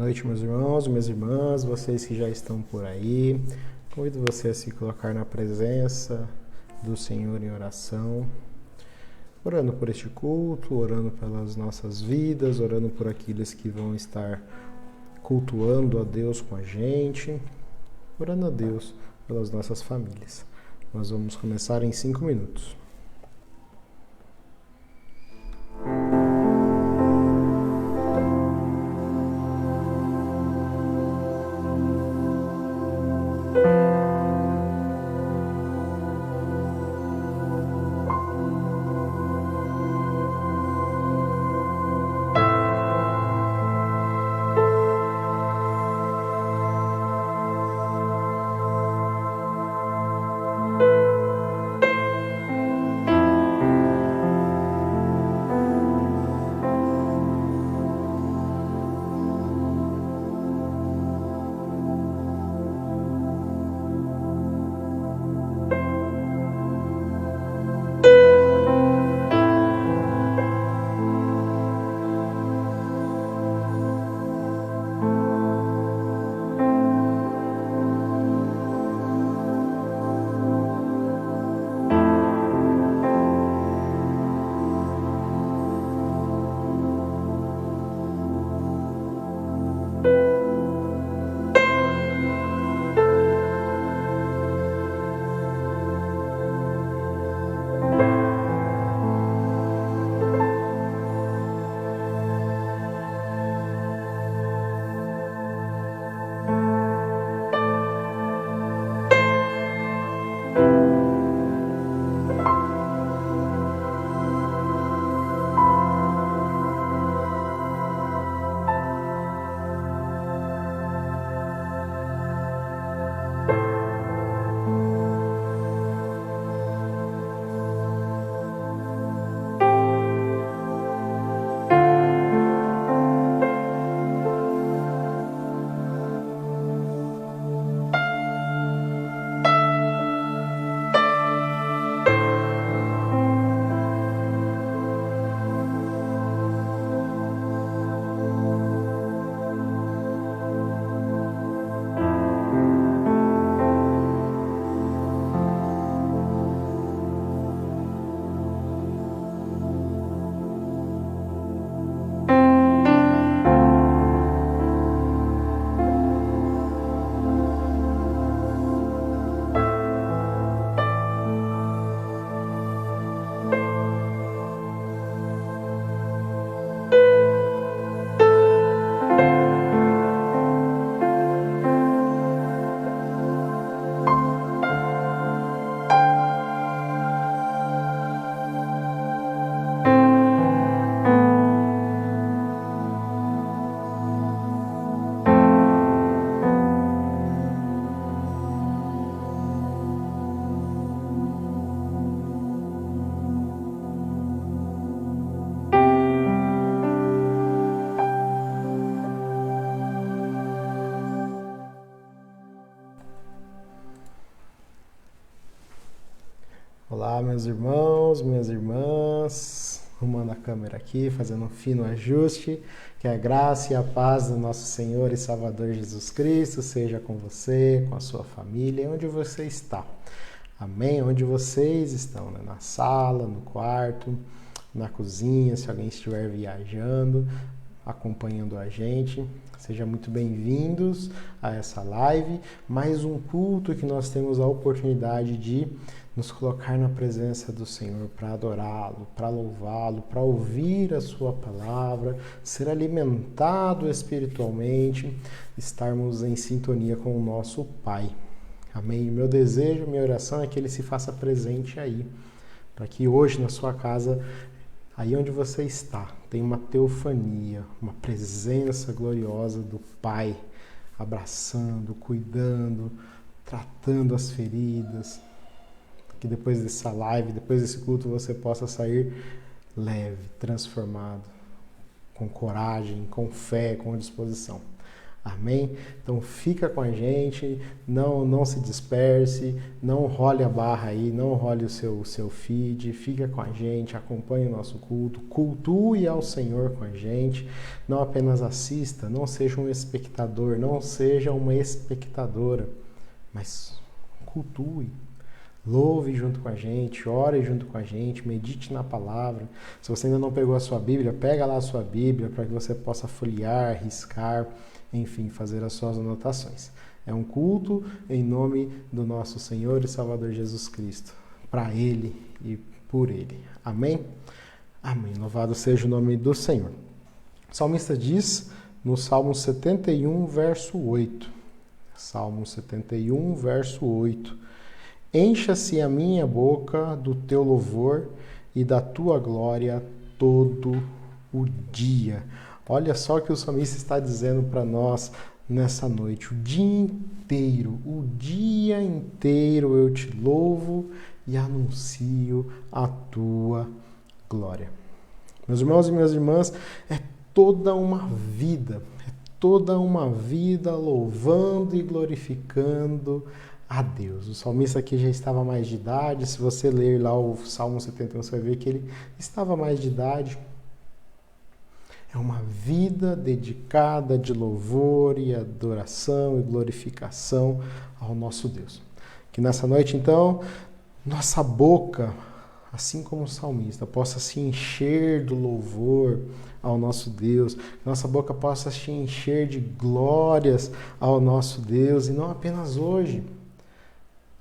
noite, meus irmãos, minhas irmãs, vocês que já estão por aí. Convido você a se colocar na presença do Senhor em oração, orando por este culto, orando pelas nossas vidas, orando por aqueles que vão estar cultuando a Deus com a gente, orando a Deus pelas nossas famílias. Nós vamos começar em 5 minutos. Olá, meus irmãos, minhas irmãs, arrumando a câmera aqui, fazendo um fino ajuste. Que a graça e a paz do nosso Senhor e Salvador Jesus Cristo seja com você, com a sua família, onde você está. Amém? Onde vocês estão, né? Na sala, no quarto, na cozinha, se alguém estiver viajando, acompanhando a gente. Sejam muito bem-vindos a essa live, mais um culto que nós temos a oportunidade de nos colocar na presença do Senhor para adorá-lo, para louvá-lo, para ouvir a sua palavra, ser alimentado espiritualmente, estarmos em sintonia com o nosso Pai. Amém? Meu desejo, minha oração é que Ele se faça presente aí, para que hoje na sua casa, aí onde você está, tenha uma teofania, uma presença gloriosa do Pai, abraçando, cuidando, tratando as feridas. Que depois dessa live, depois desse culto, você possa sair leve, transformado, com coragem, com fé, com disposição. Amém? Então fica com a gente, não se disperse, não role a barra aí, não role o seu feed, fica com a gente, acompanhe o nosso culto, cultue ao Senhor com a gente, não apenas assista, não seja um espectador, não seja uma espectadora, mas cultue. Louve junto com a gente, ore junto com a gente, medite na palavra. Se você ainda não pegou a sua Bíblia, pega lá a sua Bíblia para que você possa folhear, riscar, enfim, fazer as suas anotações. É um culto em nome do nosso Senhor e Salvador Jesus Cristo, para Ele e por Ele. Amém? Amém. Louvado seja o nome do Senhor. O salmista diz no Salmo 71, verso 8. Salmo 71, verso 8. Encha-se a minha boca do teu louvor e da tua glória todo o dia. Olha só o que o salmista está dizendo para nós nessa noite. O dia inteiro eu te louvo e anuncio a tua glória. Meus irmãos e minhas irmãs, é toda uma vida louvando e glorificando a Deus. O salmista aqui já estava mais de idade. Se você ler lá o Salmo 71, você vai ver que ele estava mais de idade. É uma vida dedicada de louvor e adoração e glorificação ao nosso Deus. Que nessa noite, então, nossa boca, assim como o salmista, possa se encher do louvor ao nosso Deus, que nossa boca possa se encher de glórias ao nosso Deus, e não apenas hoje.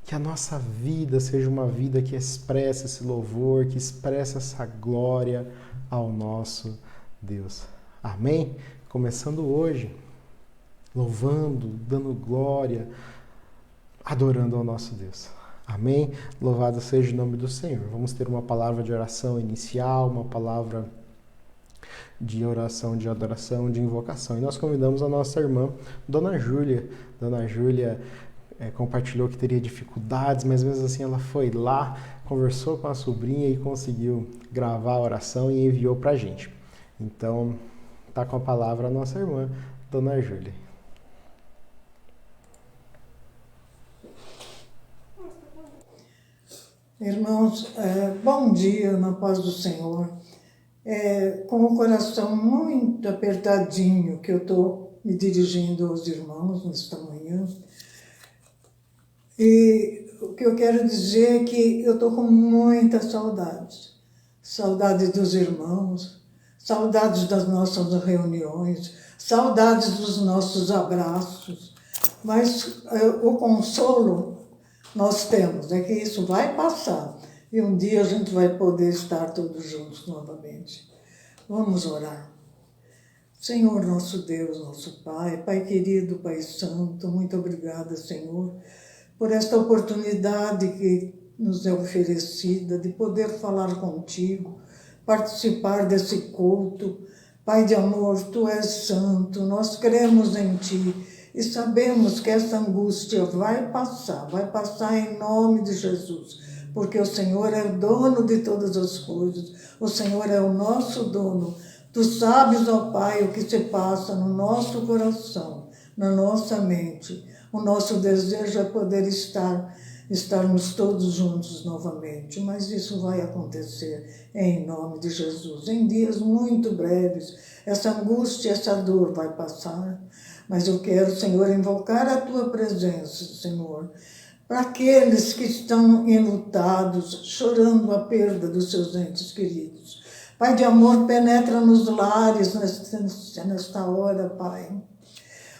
Que a nossa vida seja uma vida que expressa esse louvor, que expressa essa glória ao nosso Deus. Amém? Começando hoje, louvando, dando glória, adorando ao nosso Deus. Amém? Louvado seja o nome do Senhor. Vamos ter uma palavra de oração inicial, uma palavra de oração, de adoração, de invocação. E nós convidamos a nossa irmã, Dona Júlia. Dona Júlia compartilhou que teria dificuldades, mas mesmo assim ela foi lá, conversou com a sobrinha e conseguiu gravar a oração e enviou para a gente. Então, está com a palavra a nossa irmã, Dona Júlia. Irmãos, bom dia, na paz do Senhor. Com o coração muito apertadinho que eu estou me dirigindo aos irmãos nesta manhã. E o que eu quero dizer é que eu estou com muita saudade. Saudade dos irmãos, saudades das nossas reuniões, saudades dos nossos abraços. Mas o consolo nós temos, é que isso vai passar. E um dia a gente vai poder estar todos juntos novamente. Vamos orar. Senhor, nosso Deus, nosso Pai, Pai querido, Pai santo, muito obrigada, Senhor, por esta oportunidade que nos é oferecida de poder falar contigo, participar desse culto. Pai de amor, Tu és santo, nós cremos em Ti e sabemos que essa angústia vai passar em nome de Jesus, porque o Senhor é o dono de todas as coisas, o Senhor é o nosso dono. Tu sabes, ó Pai, o que se passa no nosso coração, na nossa mente. O nosso desejo é poder estarmos todos juntos novamente, mas isso vai acontecer em nome de Jesus. Em dias muito breves, essa angústia, essa dor vai passar, mas eu quero, Senhor, invocar a Tua presença, Senhor, para aqueles que estão enlutados, chorando a perda dos seus entes queridos. Pai de amor, penetra nos lares nesta hora, Pai.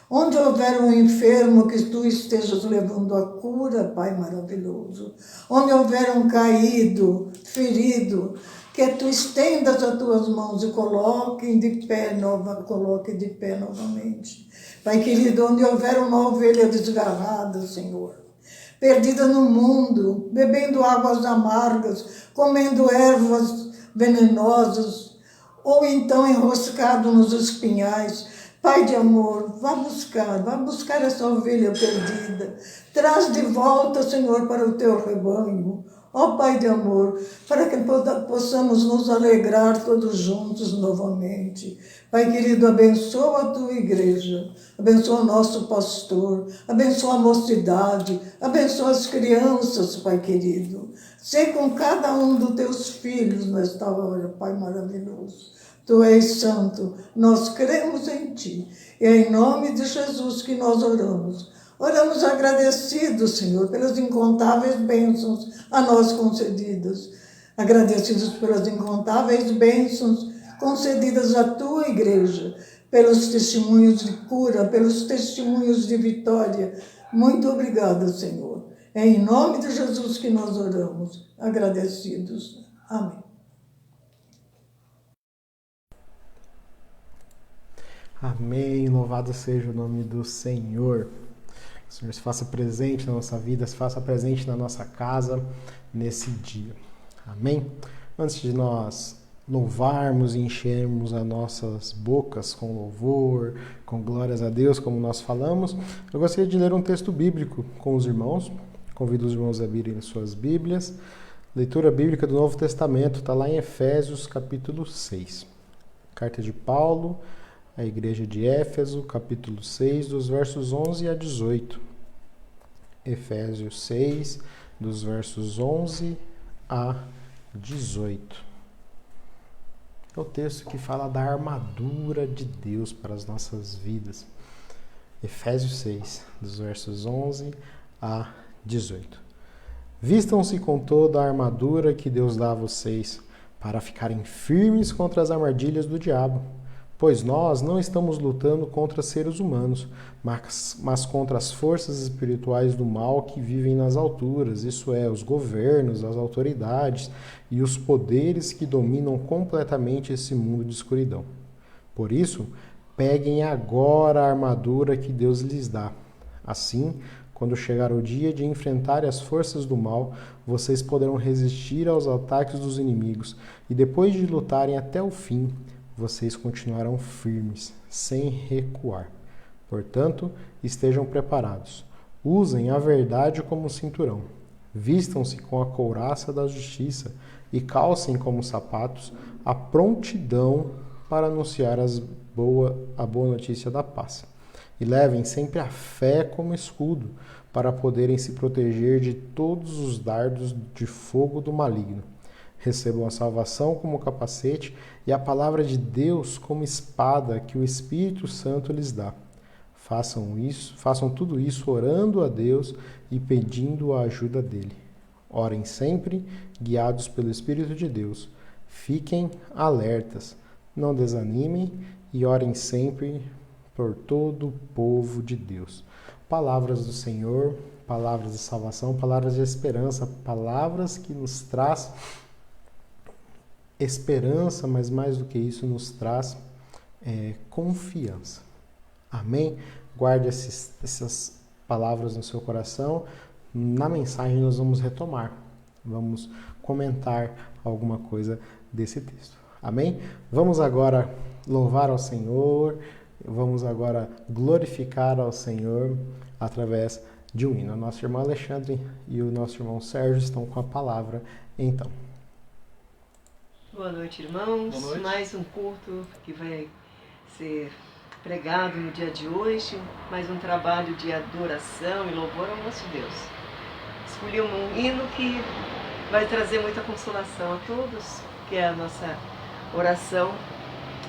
Onde houver um enfermo, que Tu estejas levando a cura, Pai maravilhoso. Onde houver um caído, ferido, que Tu estendas as Tuas mãos e coloque de pé novamente. Pai querido, onde houver uma ovelha desgarrada, Senhor, perdida no mundo, bebendo águas amargas, comendo ervas venenosas, ou então enroscado nos espinhais, Pai de amor, vá buscar essa ovelha perdida. Traz de volta, Senhor, para o Teu rebanho. ó Pai de amor, para que possamos nos alegrar todos juntos novamente. Pai querido, abençoa a tua igreja, abençoa o nosso pastor, abençoa a mocidade, abençoa as crianças, Pai querido. Sei com cada um dos teus filhos nesta hora, Pai maravilhoso. Tu és santo, nós cremos em Ti. E é em nome de Jesus que nós oramos. Oramos agradecidos, Senhor, pelas incontáveis bênçãos a nós concedidas. Agradecidos pelas incontáveis bênçãos concedidas à Tua igreja, pelos testemunhos de cura, pelos testemunhos de vitória. Muito obrigada, Senhor. É em nome de Jesus que nós oramos, agradecidos. Amém. Amém. Louvado seja o nome do Senhor. Que o Senhor se faça presente na nossa vida, se faça presente na nossa casa nesse dia. Amém? Antes de nós louvarmos e enchermos as nossas bocas com louvor, com glórias a Deus, como nós falamos, eu gostaria de ler um texto bíblico com os irmãos. Convido os irmãos a abrirem suas Bíblias. Leitura bíblica do Novo Testamento, está lá em Efésios, capítulo 6. Carta de Paulo à igreja de Éfeso, capítulo 6, dos versos 11 a 18. Efésios 6, dos versos 11 a 18. É o texto que fala da armadura de Deus para as nossas vidas. Efésios 6, dos versos 11 a 18. Vistam-se com toda a armadura que Deus dá a vocês, para ficarem firmes contra as armadilhas do diabo. Pois nós não estamos lutando contra seres humanos, mas contra as forças espirituais do mal que vivem nas alturas, isso é, os governos, as autoridades e os poderes que dominam completamente esse mundo de escuridão. Por isso, peguem agora a armadura que Deus lhes dá. Assim, quando chegar o dia de enfrentar as forças do mal, vocês poderão resistir aos ataques dos inimigos e depois de lutarem até o fim, vocês continuarão firmes, sem recuar. Portanto, estejam preparados. Usem a verdade como cinturão. Vistam-se com a couraça da justiça e calcem como sapatos a prontidão para anunciar a boa notícia da paz. E levem sempre a fé como escudo, para poderem se proteger de todos os dardos de fogo do maligno. Recebam a salvação como capacete e a palavra de Deus como espada que o Espírito Santo lhes dá. Façam tudo isso orando a Deus e pedindo a ajuda dele. Orem sempre, guiados pelo Espírito de Deus. Fiquem alertas, não desanimem e orem sempre por todo o povo de Deus. Palavras do Senhor, palavras de salvação, palavras de esperança, palavras que nos traz esperança, mas mais do que isso, nos traz confiança. Amém? Guarde essas palavras no seu coração. Na mensagem nós vamos retomar, vamos comentar alguma coisa desse texto. Amém? Vamos agora louvar ao Senhor, vamos agora glorificar ao Senhor através de um hino. O nosso irmão Alexandre e o nosso irmão Sérgio estão com a palavra, então. Boa noite, irmãos. Boa noite. Mais um culto que vai ser pregado no dia de hoje, mais um trabalho de adoração e louvor ao nosso Deus. Escolhi um hino que vai trazer muita consolação a todos, que é a nossa oração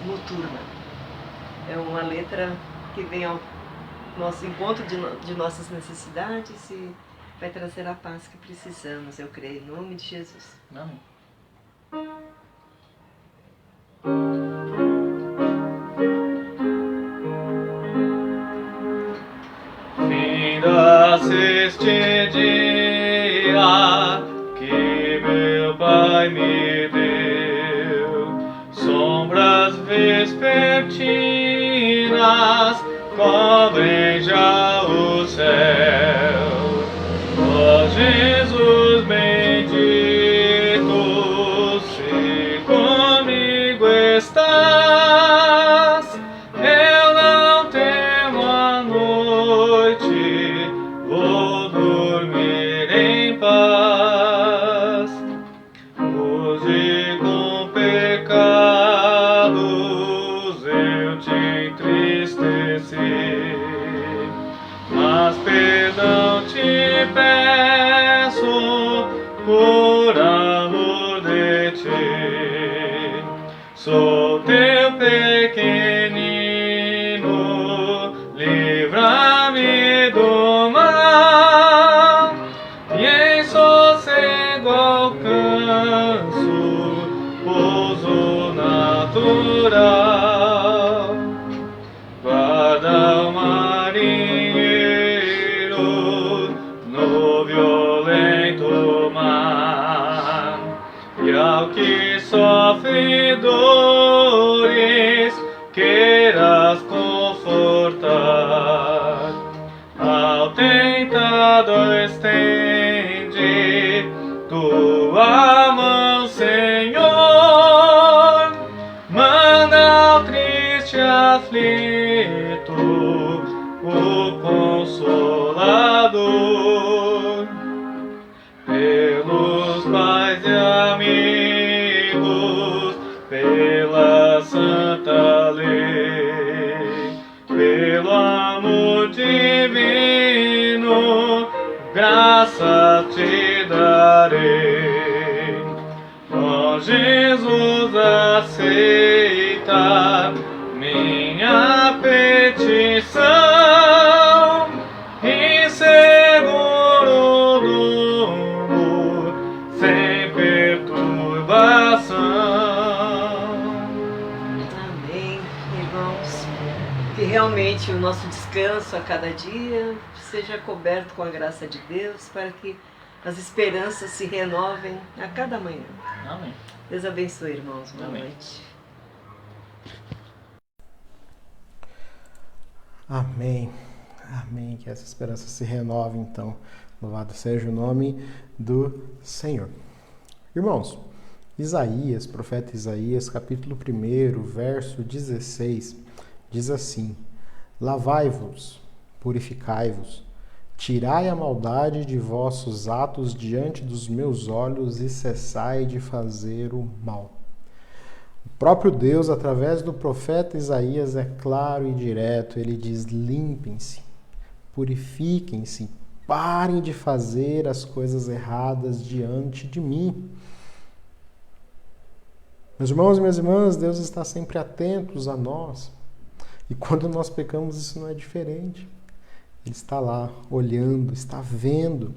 noturna. É uma letra que vem ao nosso encontro de nossas necessidades e vai trazer a paz que precisamos, eu creio, em nome de Jesus. Amém. Finda-se este dia que meu Pai me deu, sombras vespertinas cobrem já o céu. Ó Jesus bendito, se comigo estás, eu não temo a noite, vou dormir em paz. peço por amor de ti. Sou teu pequenino, livra-me do mal, e em sossego alcanço pouso natural. Guarda o marinheiro no violento mar, e ao que sofre dores queiras confortar. Ao tentador estende tua mão, Senhor, manda ao triste aflito o Consolador. Pelos pais e amigos, pela santa lei, pelo amor divino, graça te darei. Ó Jesus, aceita minha petição, e seguro rumo, sem perturbação. Amém, irmãos. Que realmente o nosso descanso a cada dia seja coberto com a graça de Deus, para que as esperanças se renovem a cada manhã. Amém. Deus abençoe, irmãos. Boa Amém. noite. Amém. Amém. Que essa esperança se renove, então. Louvado seja o nome do Senhor. Irmãos, Isaías, profeta Isaías, capítulo 1, verso 16, diz assim: Lavai-vos, purificai-vos, tirai a maldade de vossos atos diante dos meus olhos e cessai de fazer o mal. O próprio Deus, através do profeta Isaías, é claro e direto. Ele diz: limpem-se, purifiquem-se, parem de fazer as coisas erradas diante de mim. Meus irmãos e minhas irmãs, Deus está sempre atento a nós. E quando nós pecamos, isso não é diferente. Ele está lá, olhando, está vendo,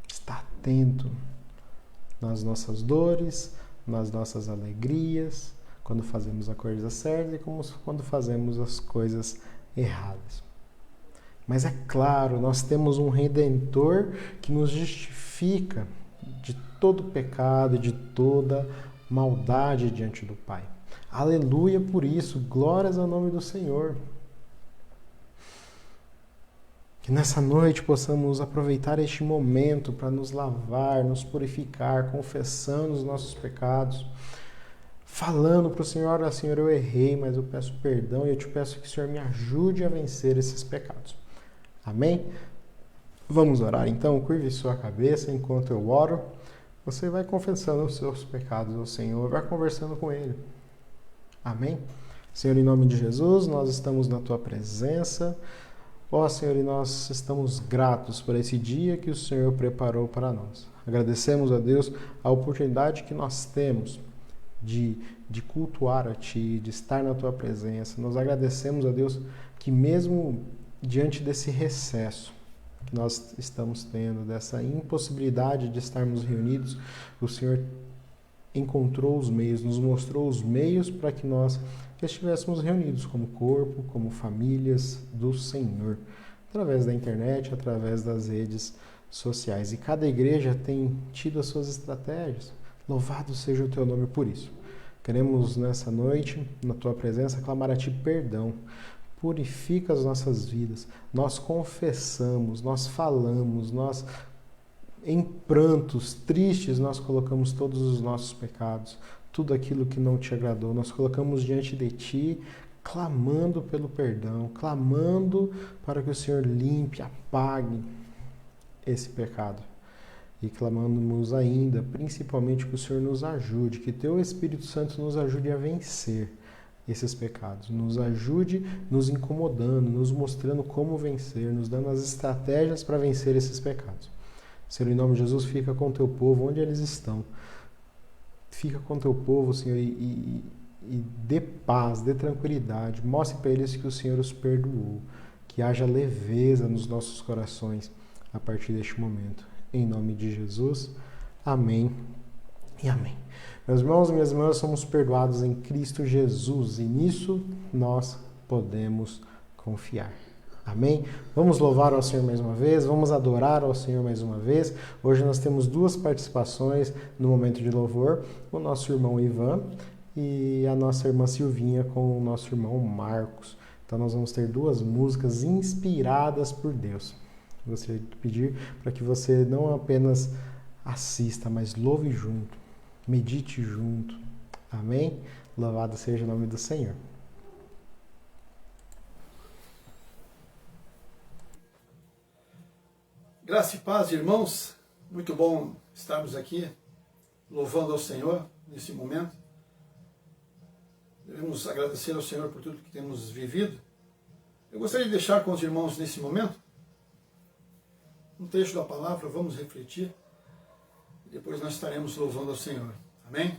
está atento nas nossas dores, nas nossas alegrias, quando fazemos a coisa certa e quando fazemos as coisas erradas. Mas é claro, nós temos um Redentor que nos justifica de todo pecado e de toda maldade diante do Pai. Aleluia por isso, glórias ao nome do Senhor. Que nessa noite possamos aproveitar este momento para nos lavar, nos purificar, confessando os nossos pecados, falando para o Senhor: olha, Senhor, eu errei, mas eu peço perdão e eu te peço que o Senhor me ajude a vencer esses pecados. Amém? Vamos orar então? Curve sua cabeça enquanto eu oro. Você vai confessando os seus pecados ao Senhor, vai conversando com Ele. Amém? Senhor, em nome de Jesus, nós estamos na Tua presença. Ó Senhor, e nós estamos gratos por esse dia que o Senhor preparou para nós. Agradecemos a Deus a oportunidade que nós temos de cultuar a Ti, de estar na Tua presença. Nós agradecemos a Deus que mesmo diante desse recesso que nós estamos tendo, dessa impossibilidade de estarmos reunidos, o Senhor encontrou os meios, nos mostrou os meios para que nós estivéssemos reunidos como corpo, como famílias do Senhor, através da internet, através das redes sociais. E cada igreja tem tido as suas estratégias. Louvado seja o Teu nome por isso. Queremos nessa noite, na Tua presença, clamar a Ti perdão. Purifica as nossas vidas. Nós confessamos, nós falamos, nós em prantos tristes nós colocamos todos os nossos pecados, tudo aquilo que não Te agradou. Nós colocamos diante de Ti, clamando pelo perdão, clamando para que o Senhor limpe, apague esse pecado. E clamamos ainda, principalmente, que o Senhor nos ajude, que Teu Espírito Santo nos ajude a vencer esses pecados. Nos ajude nos incomodando, nos mostrando como vencer, nos dando as estratégias para vencer esses pecados. Senhor, em nome de Jesus, fica com o teu povo onde eles estão. Fica com o teu povo, Senhor, e dê paz, dê tranquilidade. Mostre para eles que o Senhor os perdoou. Que haja leveza nos nossos corações a partir deste momento. Em nome de Jesus, amém e amém. Meus irmãos e minhas irmãs, somos perdoados em Cristo Jesus e nisso nós podemos confiar. Amém? Vamos louvar ao Senhor mais uma vez, vamos adorar ao Senhor mais uma vez. Hoje nós temos 2 participações no momento de louvor, o nosso irmão Ivan e a nossa irmã Silvinha com o nosso irmão Marcos. Então nós vamos ter 2 músicas inspiradas por Deus. Gostaria de pedir para que você não apenas assista, mas louve junto, medite junto. Amém? Louvado seja o nome do Senhor. Graça e paz, irmãos. Muito bom estarmos aqui louvando ao Senhor nesse momento. Devemos agradecer ao Senhor por tudo que temos vivido. Eu gostaria de deixar com os irmãos nesse momento um trecho da palavra, vamos refletir e depois nós estaremos louvando ao Senhor. Amém?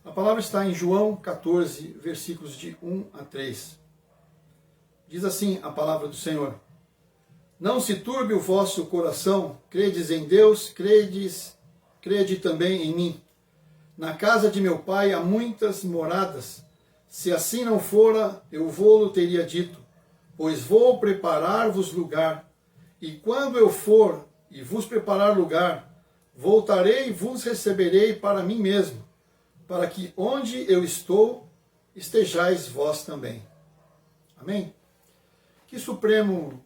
A palavra está em João 14, versículos de 1 a 3. Diz assim a palavra do Senhor: Não se turbe o vosso coração, credes em Deus, crede também em mim. Na casa de meu pai há muitas moradas. Se assim não fora, eu vou-lo teria dito, pois vou preparar-vos lugar. E quando eu for e vos preparar lugar, voltarei e vos receberei para mim mesmo, para que onde eu estou, estejais vós também. Amém? Que supremo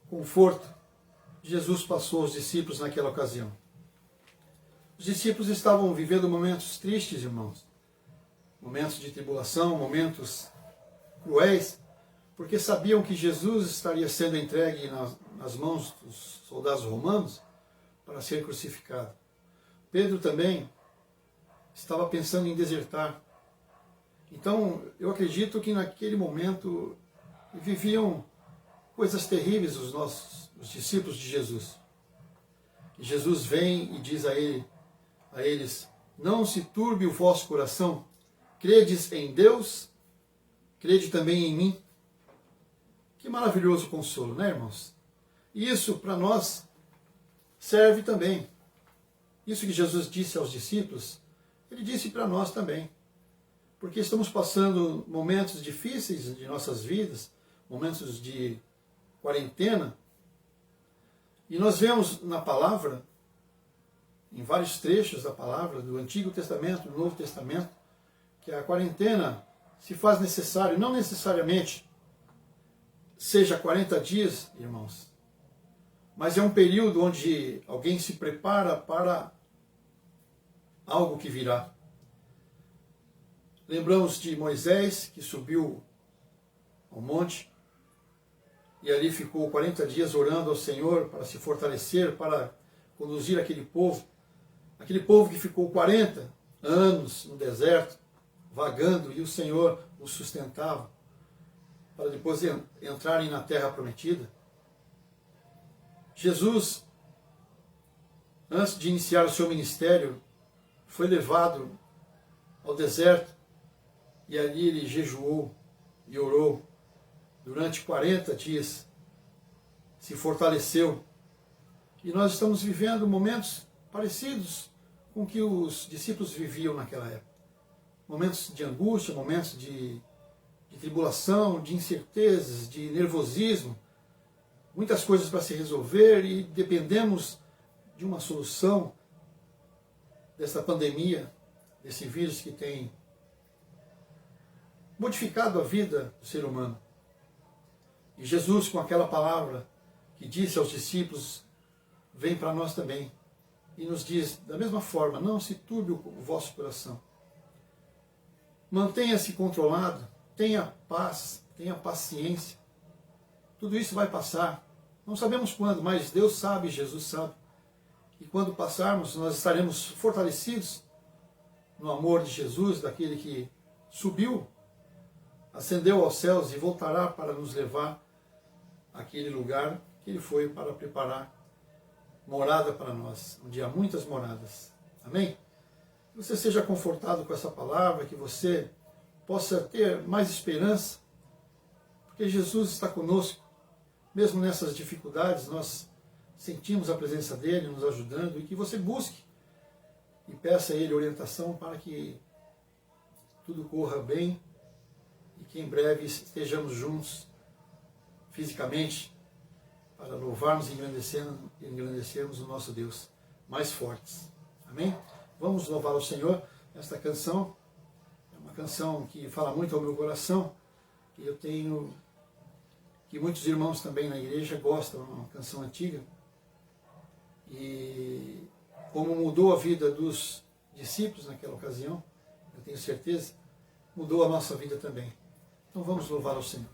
conforto Jesus passou aos discípulos naquela ocasião. Os discípulos estavam vivendo momentos tristes, irmãos. Momentos de tribulação, momentos cruéis, porque sabiam que Jesus estaria sendo entregue nas mãos dos soldados romanos para ser crucificado. Pedro também estava pensando em desertar. Então, eu acredito que naquele momento viviam coisas terríveis os discípulos de Jesus. E Jesus vem e diz a eles: não se turbe o vosso coração, credes em Deus, crede também em mim. Que maravilhoso consolo, né, irmãos? E isso para nós serve também. Isso que Jesus disse aos discípulos, ele disse para nós também. Porque estamos passando momentos difíceis de nossas vidas, momentos de quarentena, e nós vemos na palavra, em vários trechos da palavra, do Antigo Testamento, do Novo Testamento, que a quarentena se faz necessário, não necessariamente seja 40 dias, irmãos, mas é um período onde alguém se prepara para algo que virá. Lembramos de Moisés, que subiu ao monte, e ali ficou 40 dias orando ao Senhor para se fortalecer, para conduzir aquele povo que ficou 40 anos no deserto, vagando, e o Senhor os sustentava, para depois entrarem na terra prometida. Jesus, antes de iniciar o seu ministério, foi levado ao deserto, e ali ele jejuou e orou durante 40 dias, se fortaleceu. E nós estamos vivendo momentos parecidos com o que os discípulos viviam naquela época. Momentos de angústia, momentos de tribulação, de incertezas, de nervosismo, muitas coisas para se resolver, e dependemos de uma solução dessa pandemia, desse vírus que tem modificado a vida do ser humano. E Jesus, com aquela palavra que disse aos discípulos, vem para nós também e nos diz da mesma forma: não se turbe o vosso coração. Mantenha-se controlado, tenha paz, tenha paciência. Tudo isso vai passar. Não sabemos quando, mas Deus sabe, Jesus sabe. E quando passarmos, nós estaremos fortalecidos no amor de Jesus, daquele que subiu, ascendeu aos céus e voltará para nos levar àquele lugar que Ele foi para preparar morada para nós, onde há muitas moradas. Amém? Que você seja confortado com essa palavra, que você possa ter mais esperança, porque Jesus está conosco. Mesmo nessas dificuldades, nós sentimos a presença dEle nos ajudando, e que você busque e peça a Ele orientação para que tudo corra bem e que em breve estejamos juntos fisicamente para louvarmos e engrandecermos o nosso Deus mais fortes. Amém? Vamos louvar o Senhor. Esta canção é uma canção que fala muito ao meu coração, e eu tenho, que muitos irmãos também na igreja gostam, é uma canção antiga, e como mudou a vida dos discípulos naquela ocasião, eu tenho certeza, mudou a nossa vida também. Então vamos louvar ao Senhor.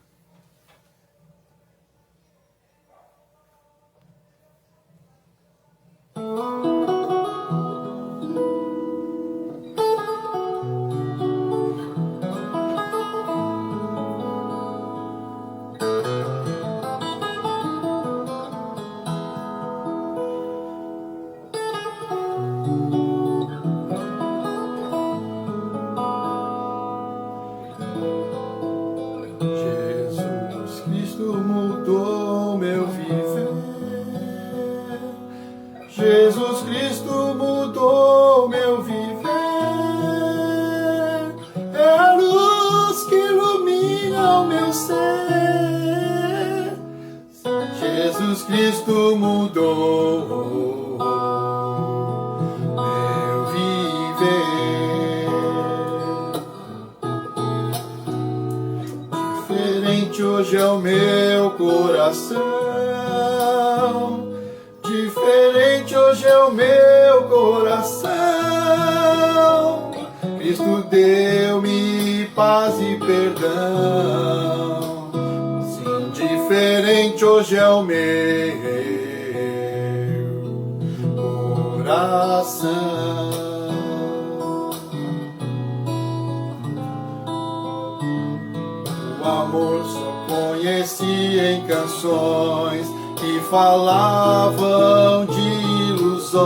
Jesus Cristo mudou meu viver. Jesus Cristo mudou meu viver. É a luz que ilumina o meu ser. Jesus Cristo mudou meu viver. Diferente hoje é o meu coração. Diferente hoje é o meu coração. Cristo deu-me paz e perdão. Sim, diferente hoje é o meu coração. O amor só conheci em canções que falavam de ilusões,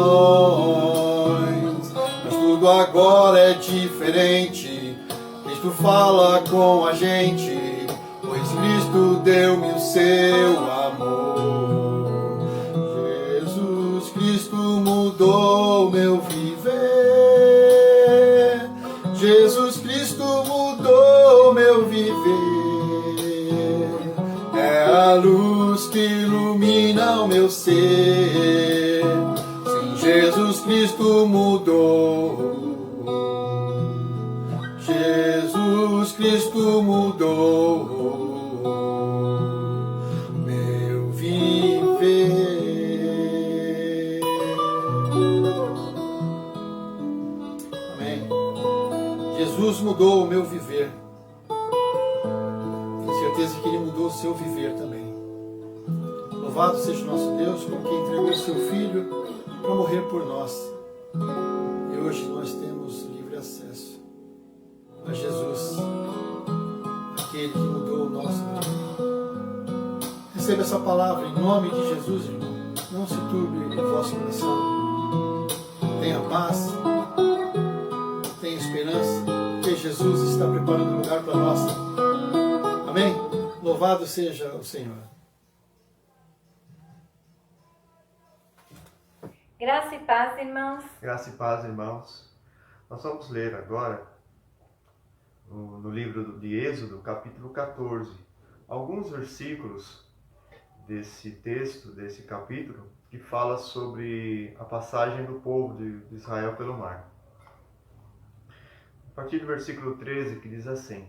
mas tudo agora é diferente. Cristo fala com a gente, pois Cristo deu-me o seu amor. Jesus Cristo mudou meu viver. Jesus Cristo mudou meu viver. É a luz que ilumina o meu ser. Sim, Jesus Cristo mudou. Jesus Cristo mudou meu viver. Amém. Jesus mudou o meu viver. Tenho certeza que Ele mudou o seu viver também. Louvado seja o nosso Deus, como que entregou o seu Filho para morrer por nós. E hoje nós temos livre acesso a Jesus, aquele que mudou o nosso vida. Receba essa palavra em nome de Jesus, irmão. Não se turbe o vosso coração. Tenha paz, tenha esperança, porque Jesus está preparando um lugar para nós. Amém? Louvado seja o Senhor. Graça e paz, irmãos. Graça e paz, irmãos. Nós vamos ler agora, no livro de Êxodo, capítulo 14, alguns versículos desse texto, desse capítulo, que fala sobre a passagem do povo de Israel pelo mar. A partir do versículo 13, que diz assim: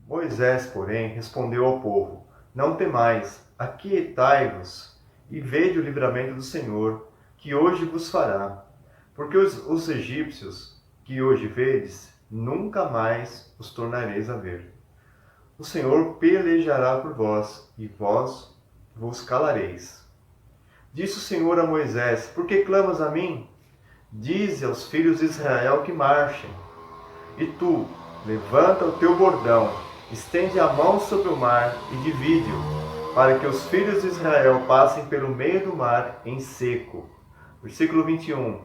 Moisés, porém, respondeu ao povo: Não temais, aquietai-vos e vede o livramento do Senhor, que hoje vos fará. Porque os egípcios que hoje vedes, nunca mais os tornareis a ver. O Senhor pelejará por vós, e vós vos calareis. Disse o Senhor a Moisés: Por que clamas a mim? Dize aos filhos de Israel que marchem. E tu, levanta o teu bordão, estende a mão sobre o mar e divide-o, para que os filhos de Israel passem pelo meio do mar em seco. Versículo 21.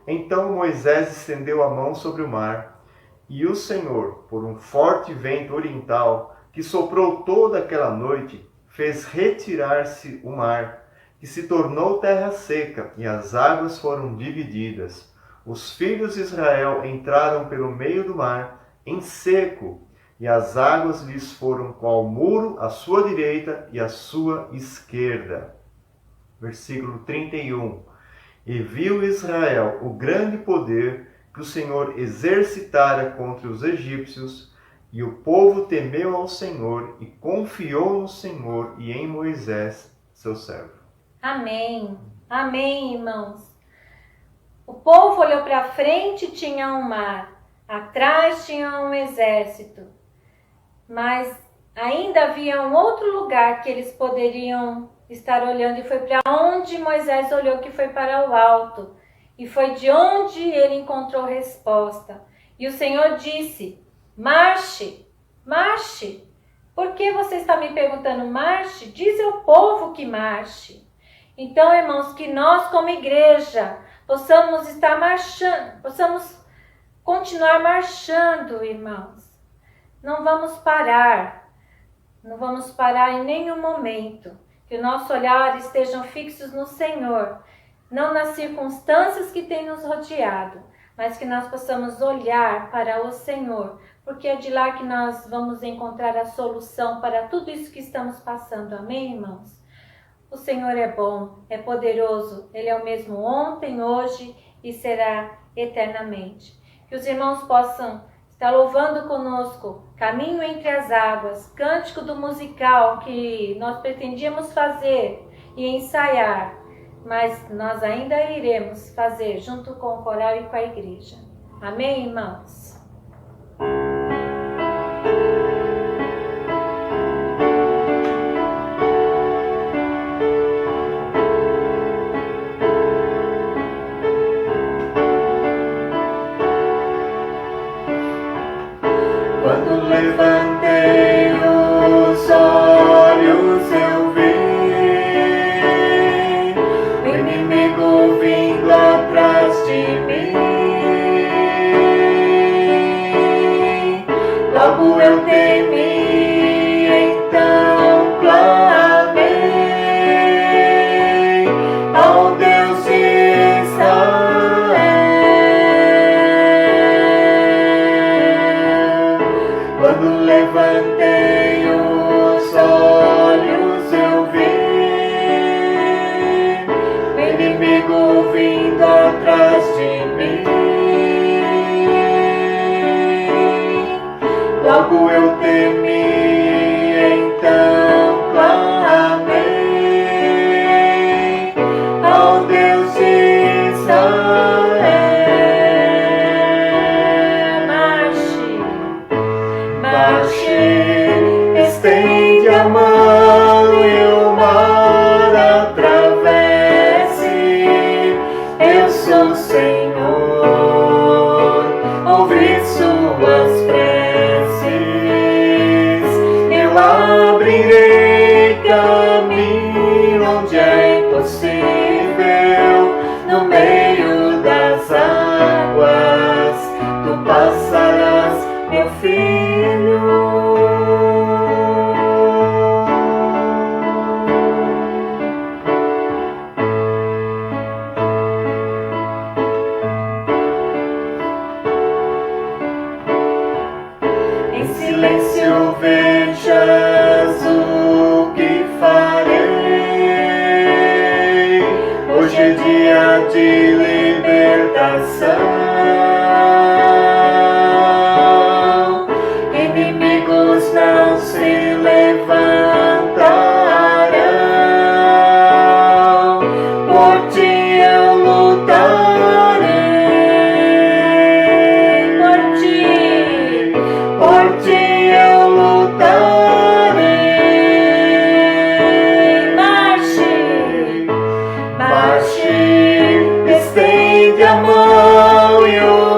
Então Moisés estendeu a mão sobre o mar, e o Senhor, por um forte vento oriental, que soprou toda aquela noite, fez retirar-se o mar, que se tornou terra seca, e as águas foram divididas. Os filhos de Israel entraram pelo meio do mar, em seco, e as águas lhes foram qual muro à sua direita e à sua esquerda. Versículo 31. E viu Israel o grande poder que o Senhor exercitara contra os egípcios, e o povo temeu ao Senhor e confiou no Senhor e em Moisés, seu servo. Amém. Amém, irmãos. O povo olhou para frente e tinha um mar. Atrás tinha um exército. Mas ainda havia um outro lugar que eles poderiam estar olhando, e foi para onde Moisés olhou, que foi para o alto. E foi de onde ele encontrou resposta. E o Senhor disse: marche, marche. Por que você está me perguntando marche? Diz ao povo que marche. Então, irmãos, que nós como igreja possamos estar marchando, possamos continuar marchando, irmãos. Não vamos parar em nenhum momento. Que o nosso olhar estejam fixos no Senhor, não nas circunstâncias que têm nos rodeado, mas que nós possamos olhar para o Senhor, porque é de lá que nós vamos encontrar a solução para tudo isso que estamos passando. Amém, irmãos? O Senhor é bom, é poderoso, Ele é o mesmo ontem, hoje e será eternamente. Que os irmãos possam estar louvando conosco Caminho entre as Águas, cântico do musical que nós pretendíamos fazer e ensaiar, mas nós ainda iremos fazer junto com o coral e com a igreja. Amém, irmãos? Quando levantei os olhos eu vi o inimigo vindo atrás de mim. Logo eu temi, então clamei ao Deus de Israel. Quando levantei os olhos eu vi o inimigo vindo atrás de mim. Logo eu temi, então clamei ao Deus de Israel. Marche, estende a mão e o mar atravesse. Eu sou o Senhor, ouvi suas preces. Eu abrirei caminho onde é impossível. No meio das águas tu passarás, meu filho. Em silêncio vejas o que farei. Hoje é dia de libertação. Inimigos não se levantarão. Por ti eu lutarei. Por ti eu lutarei. Marche, estende a mão e o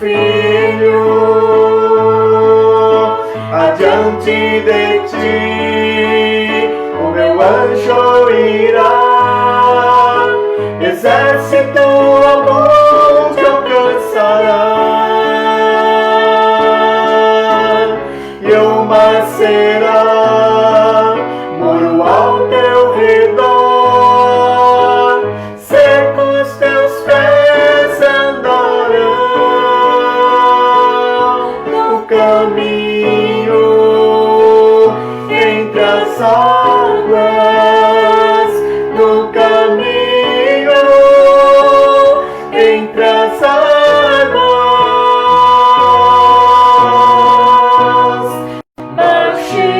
filho, adiante de ti o meu anjo irá, exército algum te alcançará, e o mar será muro ao teu redor, secos teus pés andarão no caminho entre as águas, no caminho entre as águas. Marche,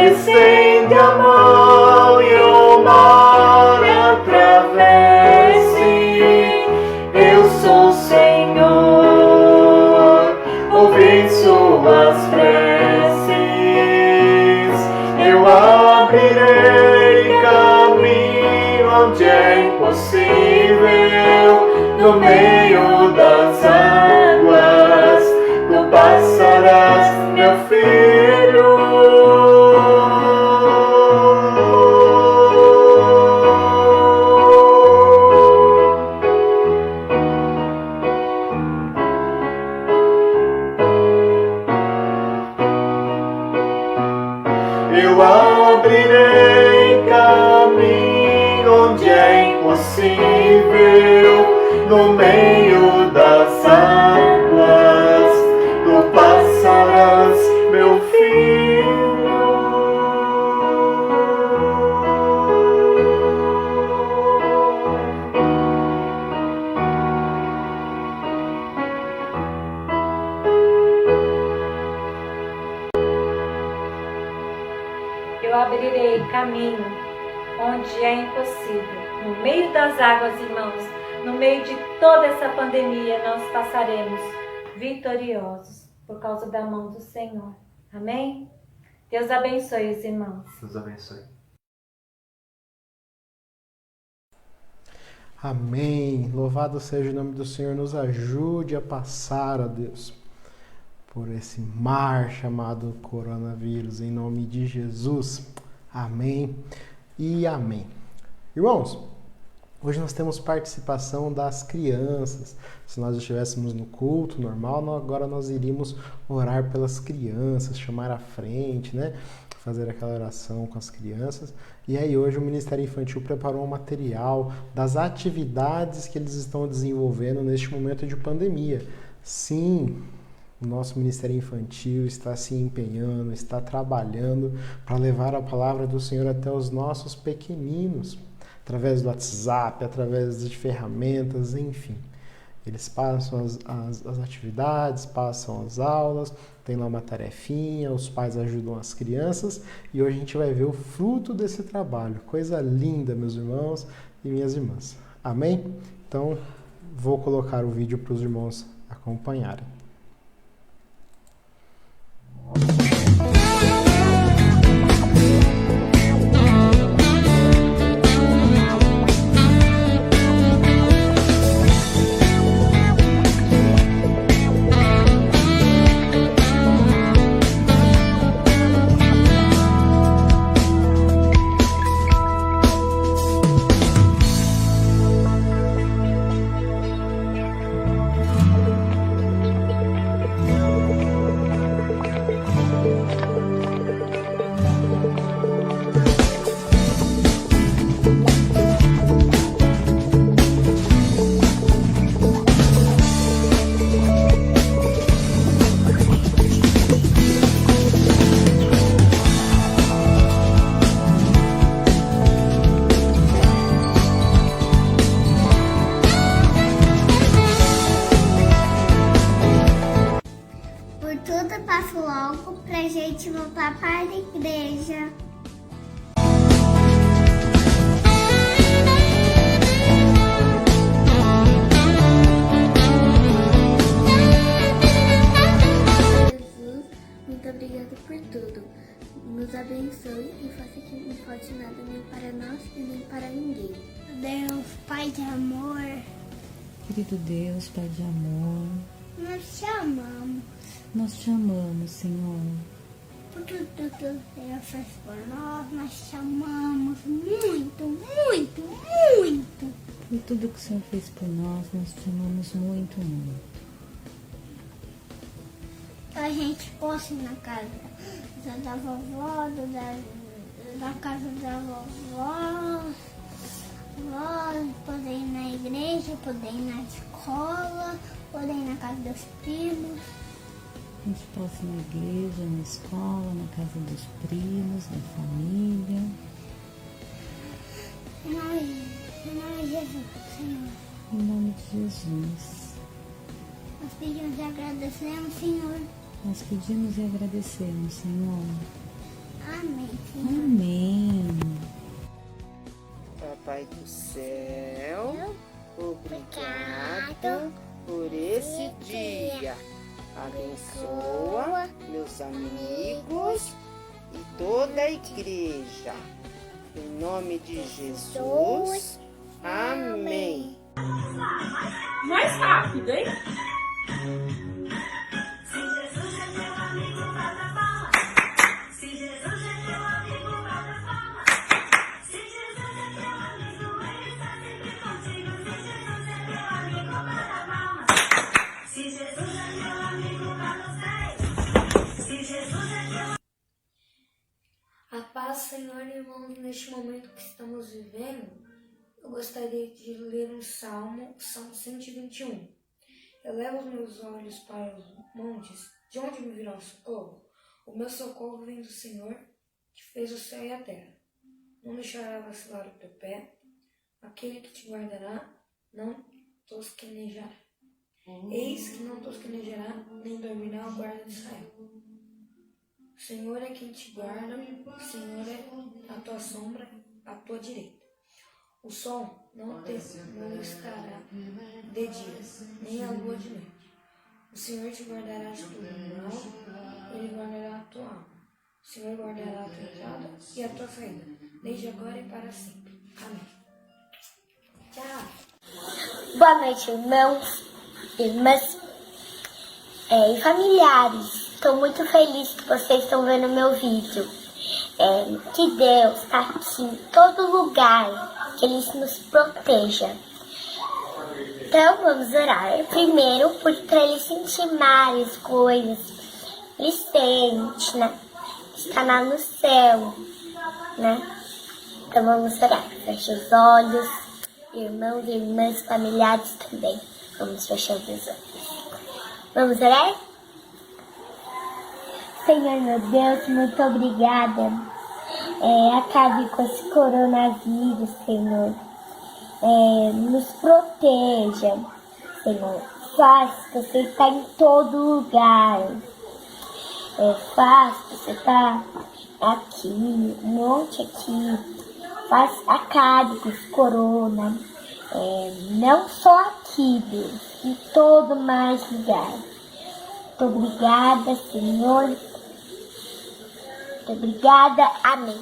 estende a mão e o mar atravesse. Eu sou o Senhor, ouvi suas preces. Eu abrirei caminho onde é impossível, no meio das águas tu passarás, meu filho. Eu abrirei caminho onde é impossível, no meio das águas tu passarás, meu filho. Eu abrirei caminho onde é impossível. No meio das águas, irmãos, no meio de toda essa pandemia, nós passaremos vitoriosos por causa da mão do Senhor. Amém? Deus abençoe os irmãos. Deus abençoe. Amém. Louvado seja o nome do Senhor. Nos ajude a passar, ó Deus, por esse mar chamado coronavírus, em nome de Jesus. Amém e amém. Irmãos, hoje nós temos participação das crianças. Se nós estivéssemos no culto normal, agora nós iríamos orar pelas crianças, chamar à frente, né? Fazer aquela oração com as crianças. E aí hoje o Ministério Infantil preparou um material das atividades que eles estão desenvolvendo neste momento de pandemia. Sim, o nosso Ministério Infantil está se empenhando, está trabalhando para levar a palavra do Senhor até os nossos pequeninos, através do WhatsApp, através de ferramentas, enfim. Eles passam as atividades, passam as aulas, tem lá uma tarefinha, os pais ajudam as crianças e hoje a gente vai ver o fruto desse trabalho. Coisa linda, meus irmãos e minhas irmãs. Amém? Então, vou colocar o vídeo para os irmãos acompanharem. Passo logo pra gente voltar para a igreja. Jesus, muito obrigada por tudo. Nos abençoe e faça que não falte nada nem para nós e nem para ninguém. Deus, Pai de amor. Querido Deus, Pai de amor. Nós te amamos, Senhor. Por tudo que o Senhor fez por nós te amamos muito, muito, muito. Por tudo que o Senhor fez por nós te amamos muito, muito. A gente fosse na casa da vovó, da casa da vovó, poder ir na igreja, poder ir na escola, poder ir na casa dos primos. A gente possa ir na igreja, na escola, na casa dos primos, da família. Em nome de Jesus, Senhor. Em nome de Jesus. Nós pedimos e agradecemos, Senhor. Nós pedimos e agradecemos, Senhor. Amém, Senhor. Amém. Papai do céu, obrigado por esse dia. Abençoa meus amigos e toda a igreja. Em nome de Jesus. Amém. Mais rápido, hein? Se Jesus é meu amigo, bata palma. Se Jesus é meu amigo, bata palma. Se Jesus é meu amigo, ele está sempre contigo. Se Jesus é meu amigo, bata palma. Se Jesus é meu amigo, bata os pés. Se Jesus é meu A paz, Senhor, irmãos, neste momento que estamos vivendo, eu gostaria de ler um Salmo 121. Elevo os meus olhos para os montes, de onde me virá o socorro? O meu socorro vem do Senhor, que fez o céu e a terra. Não deixará vacilar o teu pé, aquele que te guardará não tosquenejará. Eis que não tosquenejará, nem dormirá o guarda de Israel. O Senhor é quem te guarda, o Senhor é a tua sombra, à tua direita. O sol não estará de dia, nem a lua de noite. O Senhor te guardará de todo mal, ele guardará a tua alma. O Senhor guardará a tua entrada e a tua saída, desde agora e para sempre. Amém. Tchau. Boa noite, irmãos, irmãs e familiares. Estou muito feliz que vocês estão vendo meu vídeo. Que Deus está aqui em todo lugar. Que Ele nos proteja. Então vamos orar. Primeiro, para Ele sentir mais coisas. Ele sente, né? Está lá no céu, né? Então vamos orar. Feche os olhos. Irmãos e irmãs, familiares também. Vamos fechar os olhos. Vamos orar? Senhor meu Deus, muito obrigada. Acabe com esse coronavírus, Senhor. Nos proteja, Senhor. Faz que você está em todo lugar. Faz que você está aqui, um monte aqui. Acabe com esse corona. Não só aqui, Deus, em todo mais lugar. Muito obrigada, Senhor. Muito obrigada. Amém.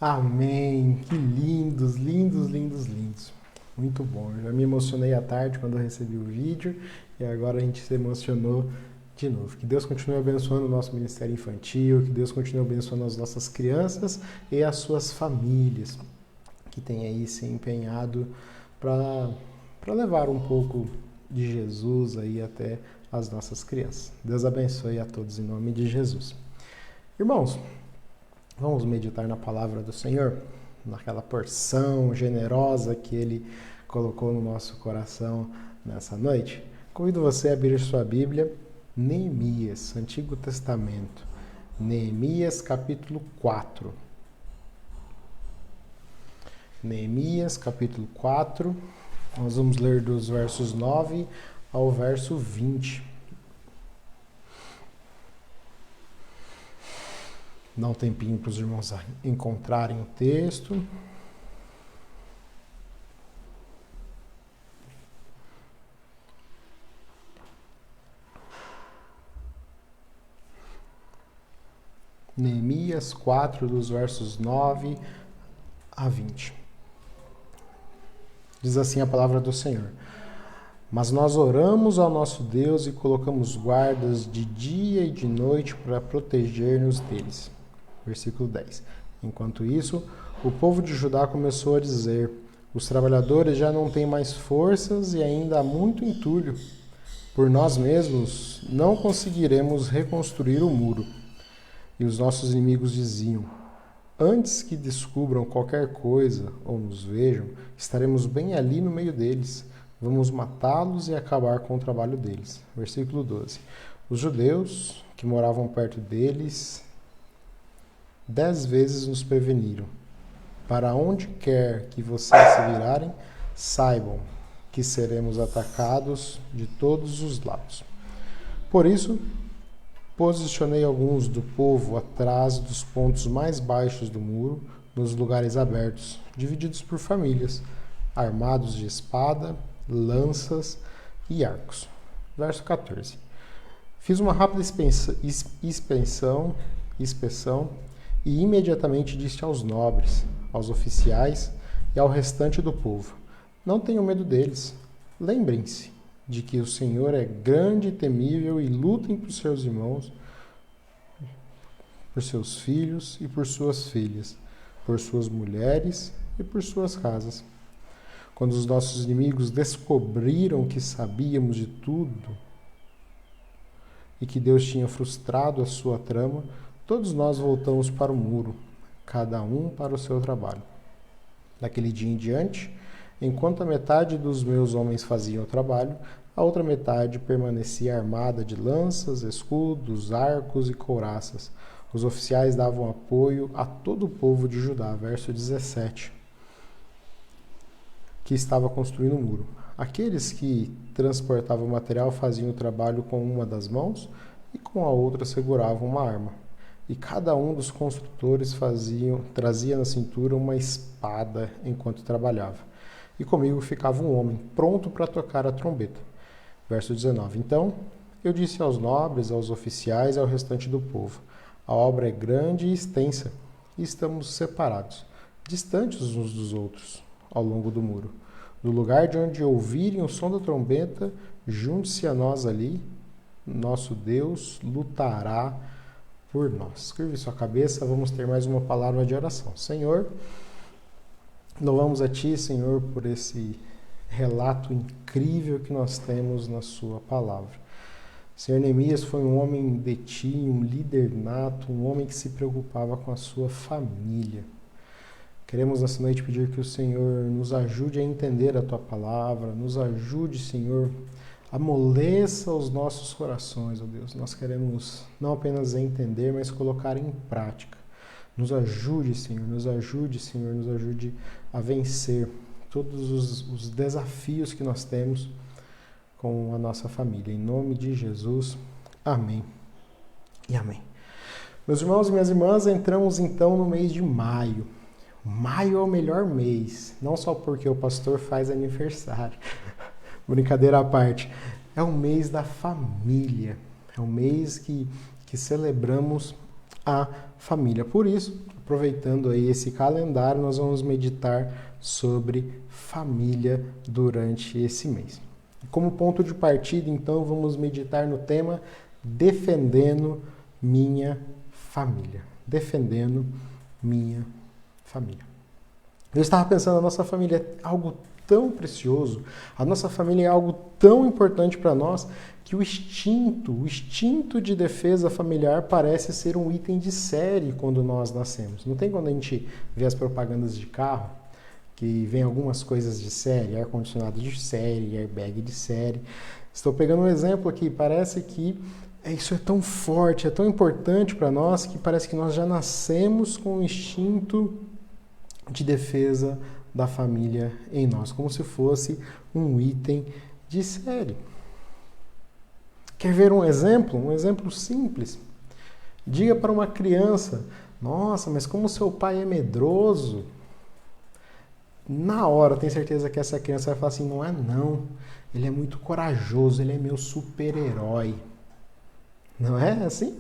Amém. Que lindos, lindos, lindos, lindos. Muito bom. Eu já me emocionei à tarde quando eu recebi o vídeo e agora a gente se emocionou de novo. Que Deus continue abençoando o nosso ministério infantil, que Deus continue abençoando as nossas crianças e as suas famílias que têm aí se empenhado para levar um pouco de Jesus aí até as nossas crianças. Deus abençoe a todos em nome de Jesus. Irmãos, vamos meditar na palavra do Senhor, naquela porção generosa que Ele colocou no nosso coração nessa noite. Convido você a abrir sua Bíblia, Neemias, Antigo Testamento, Neemias capítulo 4. Neemias capítulo 4, nós vamos ler dos versos 9 ao verso 20. Dá um tempinho para os irmãos encontrarem o texto. Neemias 4, dos versos 9 a 20. Diz assim a palavra do Senhor. Mas nós oramos ao nosso Deus e colocamos guardas de dia e de noite para proteger-nos deles. Versículo 10. Enquanto isso, o povo de Judá começou a dizer: os trabalhadores já não têm mais forças e ainda há muito entulho. Por nós mesmos não conseguiremos reconstruir o muro. E os nossos inimigos diziam: antes que descubram qualquer coisa ou nos vejam, estaremos bem ali no meio deles. Vamos matá-los e acabar com o trabalho deles. Versículo 12. Os judeus que moravam perto deles 10 vezes nos preveniram: para onde quer que vocês se virarem, saibam que seremos atacados de todos os lados. Por isso, posicionei alguns do povo atrás dos pontos mais baixos do muro, nos lugares abertos, divididos por famílias, armados de espada, lanças e arcos. Verso 14. Fiz uma rápida inspeção e imediatamente disse aos nobres, aos oficiais e ao restante do povo: não tenham medo deles. Lembrem-se de que o Senhor é grande e temível e lutem por seus irmãos, por seus filhos e por suas filhas, por suas mulheres e por suas casas. Quando os nossos inimigos descobriram que sabíamos de tudo e que Deus tinha frustrado a sua trama, todos nós voltamos para o muro, cada um para o seu trabalho. Daquele dia em diante, enquanto a metade dos meus homens faziam o trabalho, a outra metade permanecia armada de lanças, escudos, arcos e couraças. Os oficiais davam apoio a todo o povo de Judá. Verso 17. Que estava construindo o muro. Aqueles que transportavam o material faziam o trabalho com uma das mãos e com a outra seguravam uma arma. E cada um dos construtores trazia na cintura uma espada enquanto trabalhava. E comigo ficava um homem, pronto para tocar a trombeta. Verso 19. Então eu disse aos nobres, aos oficiais e ao restante do povo: a obra é grande e extensa, e estamos separados, distantes uns dos outros, ao longo do muro. No lugar de onde ouvirem o som da trombeta, junte-se a nós ali, nosso Deus lutará por nós. Curve sua cabeça, vamos ter mais uma palavra de oração. Senhor, louvamos a Ti, Senhor, por esse relato incrível que nós temos na Sua palavra. Senhor, Neemias foi um homem de Ti, um líder nato, um homem que se preocupava com a sua família. Queremos nessa noite pedir que o Senhor nos ajude a entender a Tua palavra, nos ajude, Senhor, amoleça os nossos corações, ó Deus. Nós queremos não apenas entender, mas colocar em prática. Nos ajude, Senhor, nos ajude, Senhor, nos ajude a vencer todos os desafios que nós temos com a nossa família. Em nome de Jesus, amém e amém. Meus irmãos e minhas irmãs, entramos então no mês de maio. Maio é o melhor mês, não só porque o pastor faz aniversário, brincadeira à parte, é o mês da família, é o mês que celebramos a família. Por isso, aproveitando aí esse calendário, nós vamos meditar sobre família durante esse mês. Como ponto de partida, então, vamos meditar no tema defendendo minha família. Defendendo minha família. Eu estava pensando, a nossa família é algo tão precioso, a nossa família é algo tão importante para nós, que o instinto de defesa familiar parece ser um item de série quando nós nascemos. Não tem quando a gente vê as propagandas de carro, que vem algumas coisas de série, ar-condicionado de série, airbag de série. Estou pegando um exemplo aqui, parece que isso é tão forte, é tão importante para nós, que parece que nós já nascemos com o instinto de defesa da família em nós, como se fosse um item de série. Quer ver um exemplo? Um exemplo simples. Diga para uma criança: nossa, mas como seu pai é medroso. Na hora, tenho certeza que essa criança vai falar assim: não é não, ele é muito corajoso, ele é meu super-herói. Não é assim?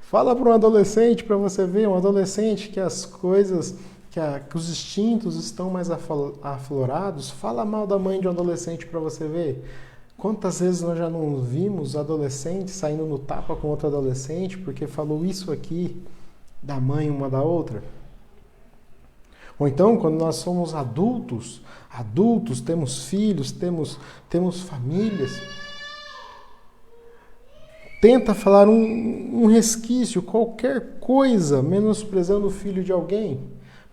Fala para um adolescente, para você ver, um adolescente que as coisas que os instintos estão mais aflorados, fala mal da mãe de um adolescente para você ver. Quantas vezes nós já não vimos adolescentes saindo no tapa com outro adolescente porque falou isso aqui da mãe uma da outra? Ou então, quando nós somos adultos, temos filhos, temos famílias, tenta falar um resquício, qualquer coisa, menosprezando o filho de alguém,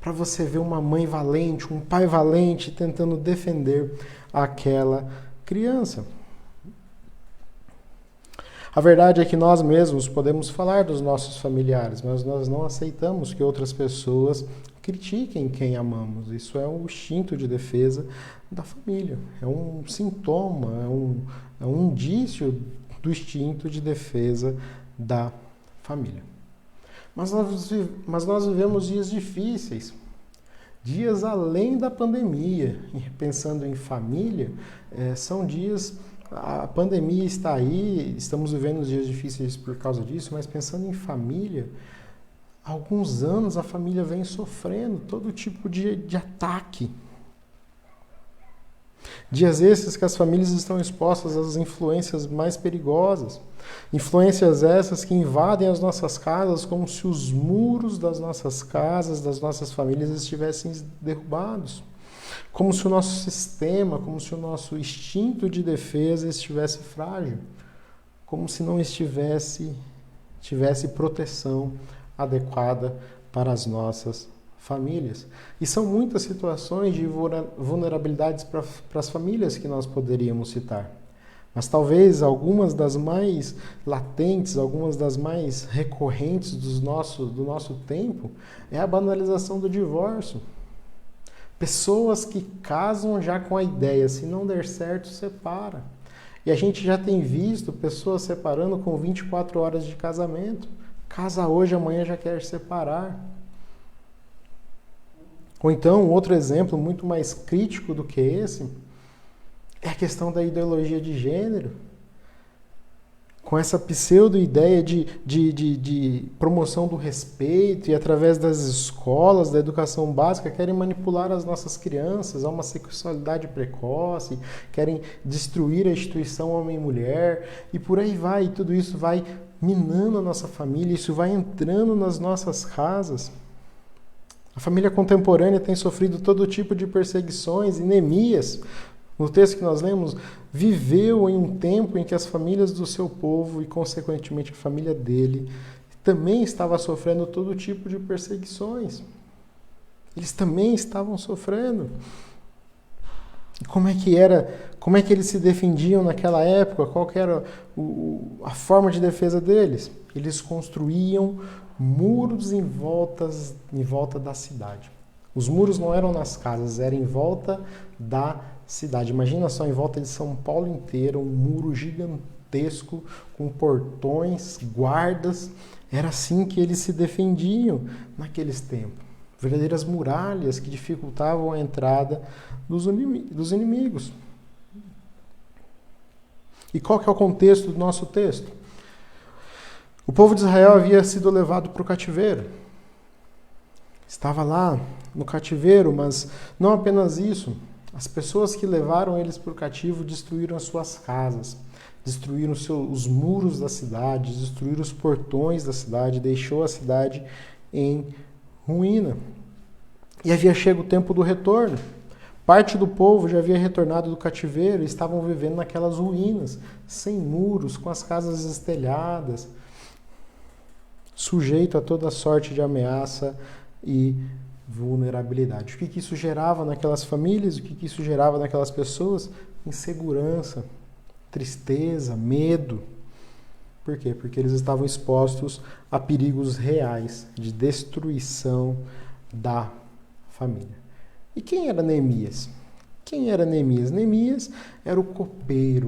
para você ver uma mãe valente, um pai valente tentando defender aquela criança. A verdade é que nós mesmos podemos falar dos nossos familiares, mas nós não aceitamos que outras pessoas critiquem quem amamos. Isso é um instinto de defesa da família. É um sintoma, é um indício do instinto de defesa da família. Mas nós vivemos dias difíceis, dias além da pandemia. E pensando em família, são dias... A pandemia está aí, estamos vivendo dias difíceis por causa disso, mas pensando em família, há alguns anos a família vem sofrendo todo tipo de ataque. Dias esses que as famílias estão expostas às influências mais perigosas. Influências essas que invadem as nossas casas como se os muros das nossas casas, das nossas famílias estivessem derrubados. Como se o nosso sistema, como se o nosso instinto de defesa estivesse frágil. Como se não tivesse proteção adequada para as nossas famílias. E são muitas situações de vulnerabilidades para as famílias que nós poderíamos citar. Mas talvez algumas das mais latentes, algumas das mais recorrentes do nosso tempo é a banalização do divórcio. Pessoas que casam já com a ideia, se não der certo, separa. E a gente já tem visto pessoas separando com 24 horas de casamento. Casa hoje, amanhã já quer separar. Ou então, outro exemplo muito mais crítico do que esse é a questão da ideologia de gênero. Com essa pseudo-ideia de promoção do respeito e através das escolas, da educação básica, querem manipular as nossas crianças a uma sexualidade precoce, querem destruir a instituição homem e mulher, e por aí vai, e tudo isso vai minando a nossa família, isso vai entrando nas nossas casas. A família contemporânea tem sofrido todo tipo de perseguições, e Neemias, no texto que nós lemos, viveu em um tempo em que as famílias do seu povo e, consequentemente, a família dele também estava sofrendo todo tipo de perseguições. Eles também estavam sofrendo. E como é que eles se defendiam naquela época? Qual que era a forma de defesa deles? Eles construíam muros em volta da cidade. Os muros não eram nas casas, eram em volta da cidade. Imagina só, em volta de São Paulo inteiro, um muro gigantesco com portões, guardas. Era assim que eles se defendiam naqueles tempos. Verdadeiras muralhas que dificultavam a entrada dos inimigos. E qual que é o contexto do nosso texto? O povo de Israel havia sido levado para o cativeiro. Estava lá no cativeiro, mas não apenas isso. As pessoas que levaram eles para o cativo destruíram as suas casas, destruíram os muros da cidade, destruíram os portões da cidade, deixou a cidade em ruína. E havia chegado o tempo do retorno. Parte do povo já havia retornado do cativeiro e estavam vivendo naquelas ruínas, sem muros, com as casas estelhadas, sujeito a toda sorte de ameaça e vulnerabilidade. O que isso gerava naquelas famílias? O que isso gerava naquelas pessoas? Insegurança, tristeza, medo. Por quê? Porque eles estavam expostos a perigos reais de destruição da família. E quem era Neemias? Quem era Neemias? Neemias era o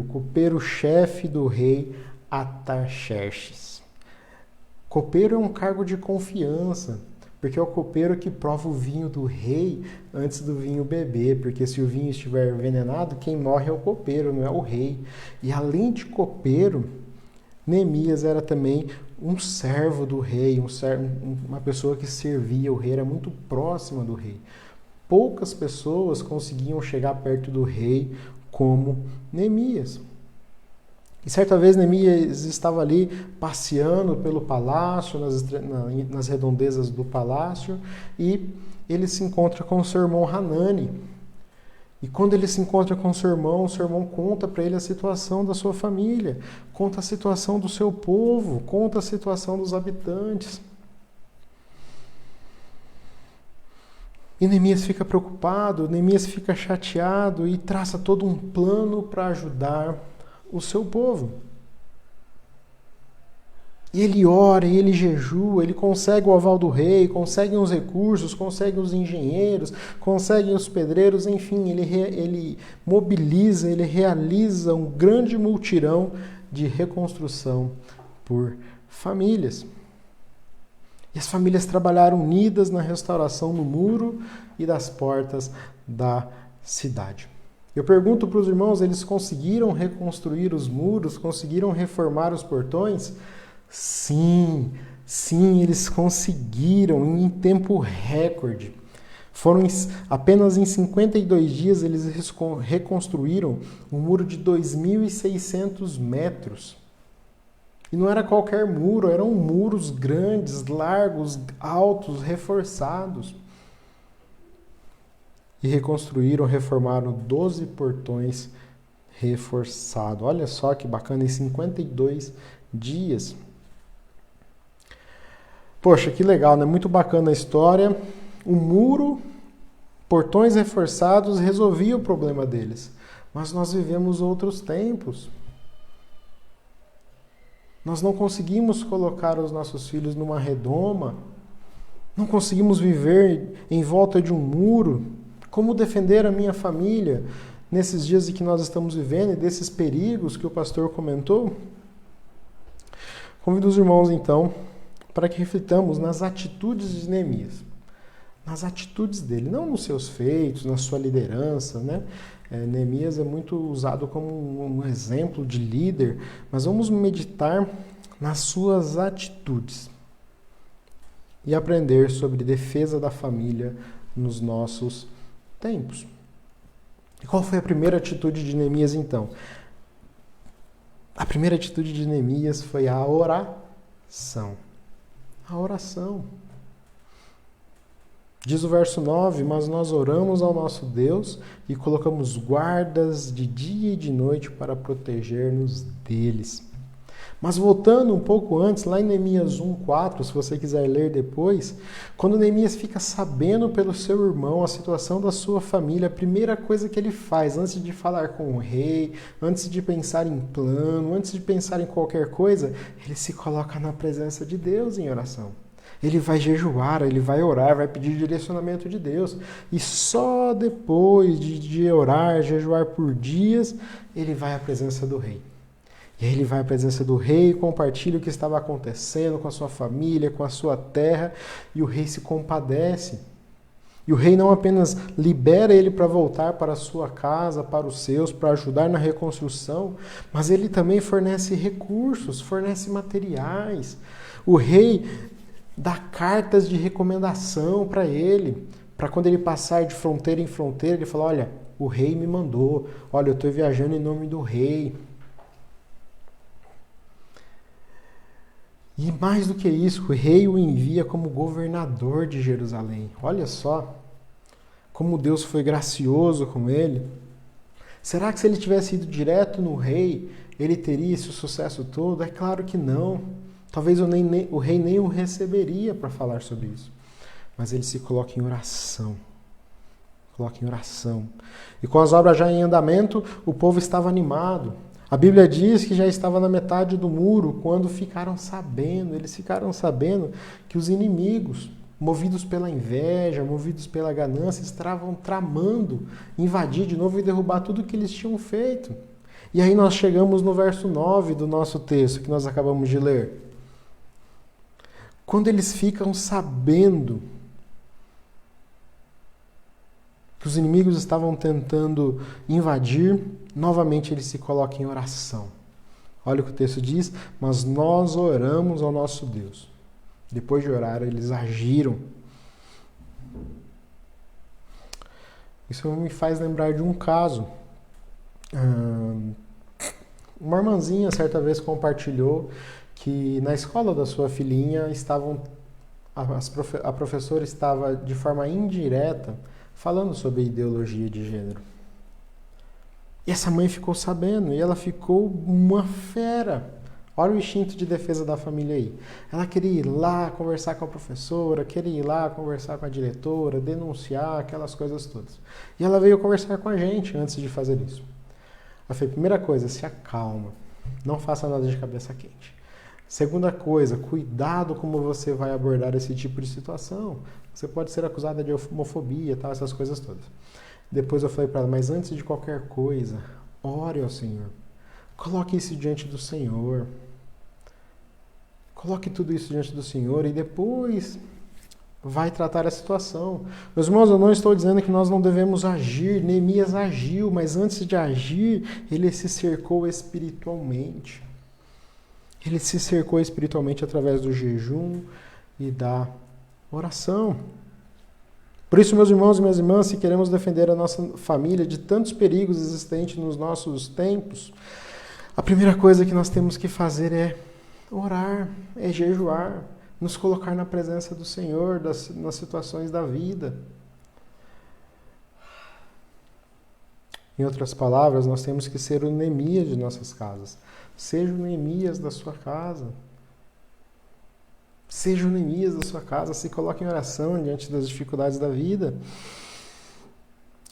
copeiro-chefe do rei Artaxerxes. Copeiro é um cargo de confiança, porque é o copeiro que prova o vinho do rei antes do vinho beber, porque se o vinho estiver envenenado, quem morre é o copeiro, não é o rei. E além de copeiro, Neemias era também um servo do rei, uma pessoa que servia o rei, era muito próxima do rei. Poucas pessoas conseguiam chegar perto do rei como Neemias. E certa vez Neemias estava ali passeando pelo palácio, nas redondezas do palácio, e ele se encontra com o seu irmão Hanani. E quando ele se encontra com o seu irmão conta para ele a situação da sua família, conta a situação do seu povo, conta a situação dos habitantes. E Neemias fica preocupado, Neemias fica chateado e traça todo um plano para ajudar o seu povo. E ele ora, e ele jejua, ele consegue o aval do rei, consegue os recursos, consegue os engenheiros, consegue os pedreiros, enfim, ele mobiliza, ele realiza um grande multirão de reconstrução por famílias. E as famílias trabalharam unidas na restauração do muro e das portas da cidade. Eu pergunto para os irmãos, eles conseguiram reconstruir os muros? Conseguiram reformar os portões? Sim, eles conseguiram em tempo recorde. Apenas em 52 dias eles reconstruíram um muro de 2.600 metros. E não era qualquer muro, eram muros grandes, largos, altos, reforçados. E reformaram 12 portões reforçados. Olha só que bacana, em 52 dias. Poxa, que legal, né? Muito bacana a história. O muro, portões reforçados, resolvia o problema deles. Mas nós vivemos outros tempos. Nós não conseguimos colocar os nossos filhos numa redoma. Não conseguimos viver em volta de um muro. Como defender a minha família nesses dias em que nós estamos vivendo e desses perigos que o pastor comentou? Convido os irmãos, então, para que reflitamos nas atitudes de Neemias. Nas atitudes dele, não nos seus feitos, na sua liderança, né? Neemias é muito usado como um exemplo de líder, mas vamos meditar nas suas atitudes e aprender sobre defesa da família nos nossos tempos. E qual foi a primeira atitude de Neemias, então? A primeira atitude de Neemias foi a oração. A oração. Diz o verso 9, mas nós oramos ao nosso Deus e colocamos guardas de dia e de noite para proteger-nos deles. Mas voltando um pouco antes, lá em Neemias 1:4, se você quiser ler depois, quando Neemias fica sabendo pelo seu irmão a situação da sua família, a primeira coisa que ele faz, antes de falar com o rei, antes de pensar em plano, antes de pensar em qualquer coisa, ele se coloca na presença de Deus em oração. Ele vai jejuar, ele vai orar, vai pedir direcionamento de Deus. E só depois de orar, jejuar por dias, ele vai à presença do rei. E aí ele vai à presença do rei, compartilha o que estava acontecendo com a sua família, com a sua terra, e o rei se compadece. E o rei não apenas libera ele para voltar para a sua casa, para os seus, para ajudar na reconstrução, mas ele também fornece recursos, fornece materiais. O rei dá cartas de recomendação para ele, para quando ele passar de fronteira em fronteira, ele fala, olha, o rei me mandou, olha, eu estou viajando em nome do rei. E mais do que isso, o rei o envia como governador de Jerusalém. Olha só como Deus foi gracioso com ele. Será que se ele tivesse ido direto no rei, ele teria esse sucesso todo? É claro que não. Talvez o rei nem o receberia para falar sobre isso. Mas ele se coloca em oração. Coloca em oração. E com as obras já em andamento, o povo estava animado. A Bíblia diz que já estava na metade do muro quando eles ficaram sabendo que os inimigos, movidos pela inveja, movidos pela ganância, estavam tramando invadir de novo e derrubar tudo que eles tinham feito. E aí nós chegamos no verso 9 do nosso texto, que nós acabamos de ler. Quando eles ficam sabendo que os inimigos estavam tentando invadir, novamente ele se coloca em oração. Olha o que o texto diz, mas nós oramos ao nosso Deus. Depois de orar, eles agiram. Isso me faz lembrar de um caso. Uma irmãzinha certa vez compartilhou que na escola da sua filhinha a professora estava de forma indireta falando sobre ideologia de gênero. E essa mãe ficou sabendo e ela ficou uma fera. Olha o instinto de defesa da família aí. Ela queria ir lá conversar com a professora, queria ir lá conversar com a diretora, denunciar, aquelas coisas todas. E ela veio conversar com a gente antes de fazer isso. Ela falou, primeira coisa, se acalma. Não faça nada de cabeça quente. Segunda coisa, cuidado como você vai abordar esse tipo de situação. Você pode ser acusada de homofobia, tal, essas coisas todas. Depois eu falei para ela, mas antes de qualquer coisa, ore ao Senhor. Coloque isso diante do Senhor. Coloque tudo isso diante do Senhor e depois vai tratar a situação. Meus irmãos, eu não estou dizendo que nós não devemos agir. Neemias agiu, mas antes de agir, ele se cercou espiritualmente. Ele se cercou espiritualmente através do jejum e da oração. Por isso, meus irmãos e minhas irmãs, se queremos defender a nossa família de tantos perigos existentes nos nossos tempos, a primeira coisa que nós temos que fazer é orar, é jejuar, nos colocar na presença do Senhor nas situações da vida. Em outras palavras, nós temos que ser o Neemias de nossas casas. Seja o Neemias da sua casa. Seja o Neemias da sua casa, se coloque em oração diante das dificuldades da vida.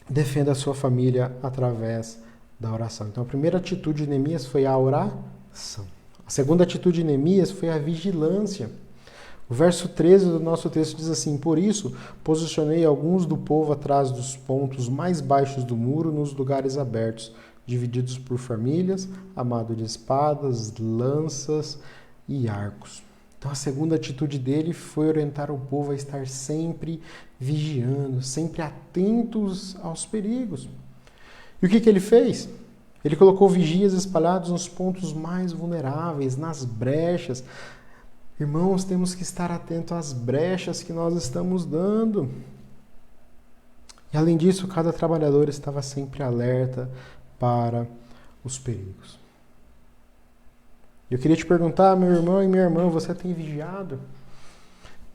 Defenda a sua família através da oração. Então, a primeira atitude de Neemias foi a oração. A segunda atitude de Neemias foi a vigilância. O verso 13 do nosso texto diz assim, por isso, posicionei alguns do povo atrás dos pontos mais baixos do muro, nos lugares abertos, divididos por famílias, amado de espadas, lanças e arcos. Então a segunda atitude dele foi orientar o povo a estar sempre vigiando, sempre atentos aos perigos. E o que ele fez? Ele colocou vigias espalhados nos pontos mais vulneráveis, nas brechas. Irmãos, temos que estar atentos às brechas que nós estamos dando. E além disso, cada trabalhador estava sempre alerta para os perigos. Eu queria te perguntar, meu irmão e minha irmã, você tem vigiado?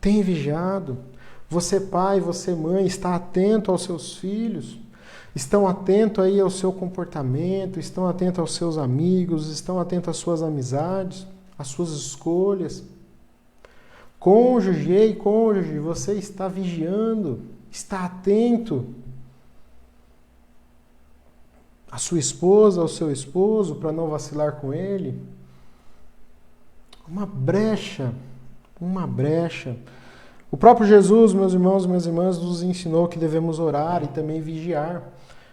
Tem vigiado? Você pai, você mãe, está atento aos seus filhos? Estão atentos aí ao seu comportamento? Estão atentos aos seus amigos? Estão atentos às suas amizades? Às suas escolhas? Cônjuge, você está vigiando? Está atento à sua esposa, ao seu esposo, para não vacilar com ele? Uma brecha. O próprio Jesus, meus irmãos e minhas irmãs, nos ensinou que devemos orar e também vigiar.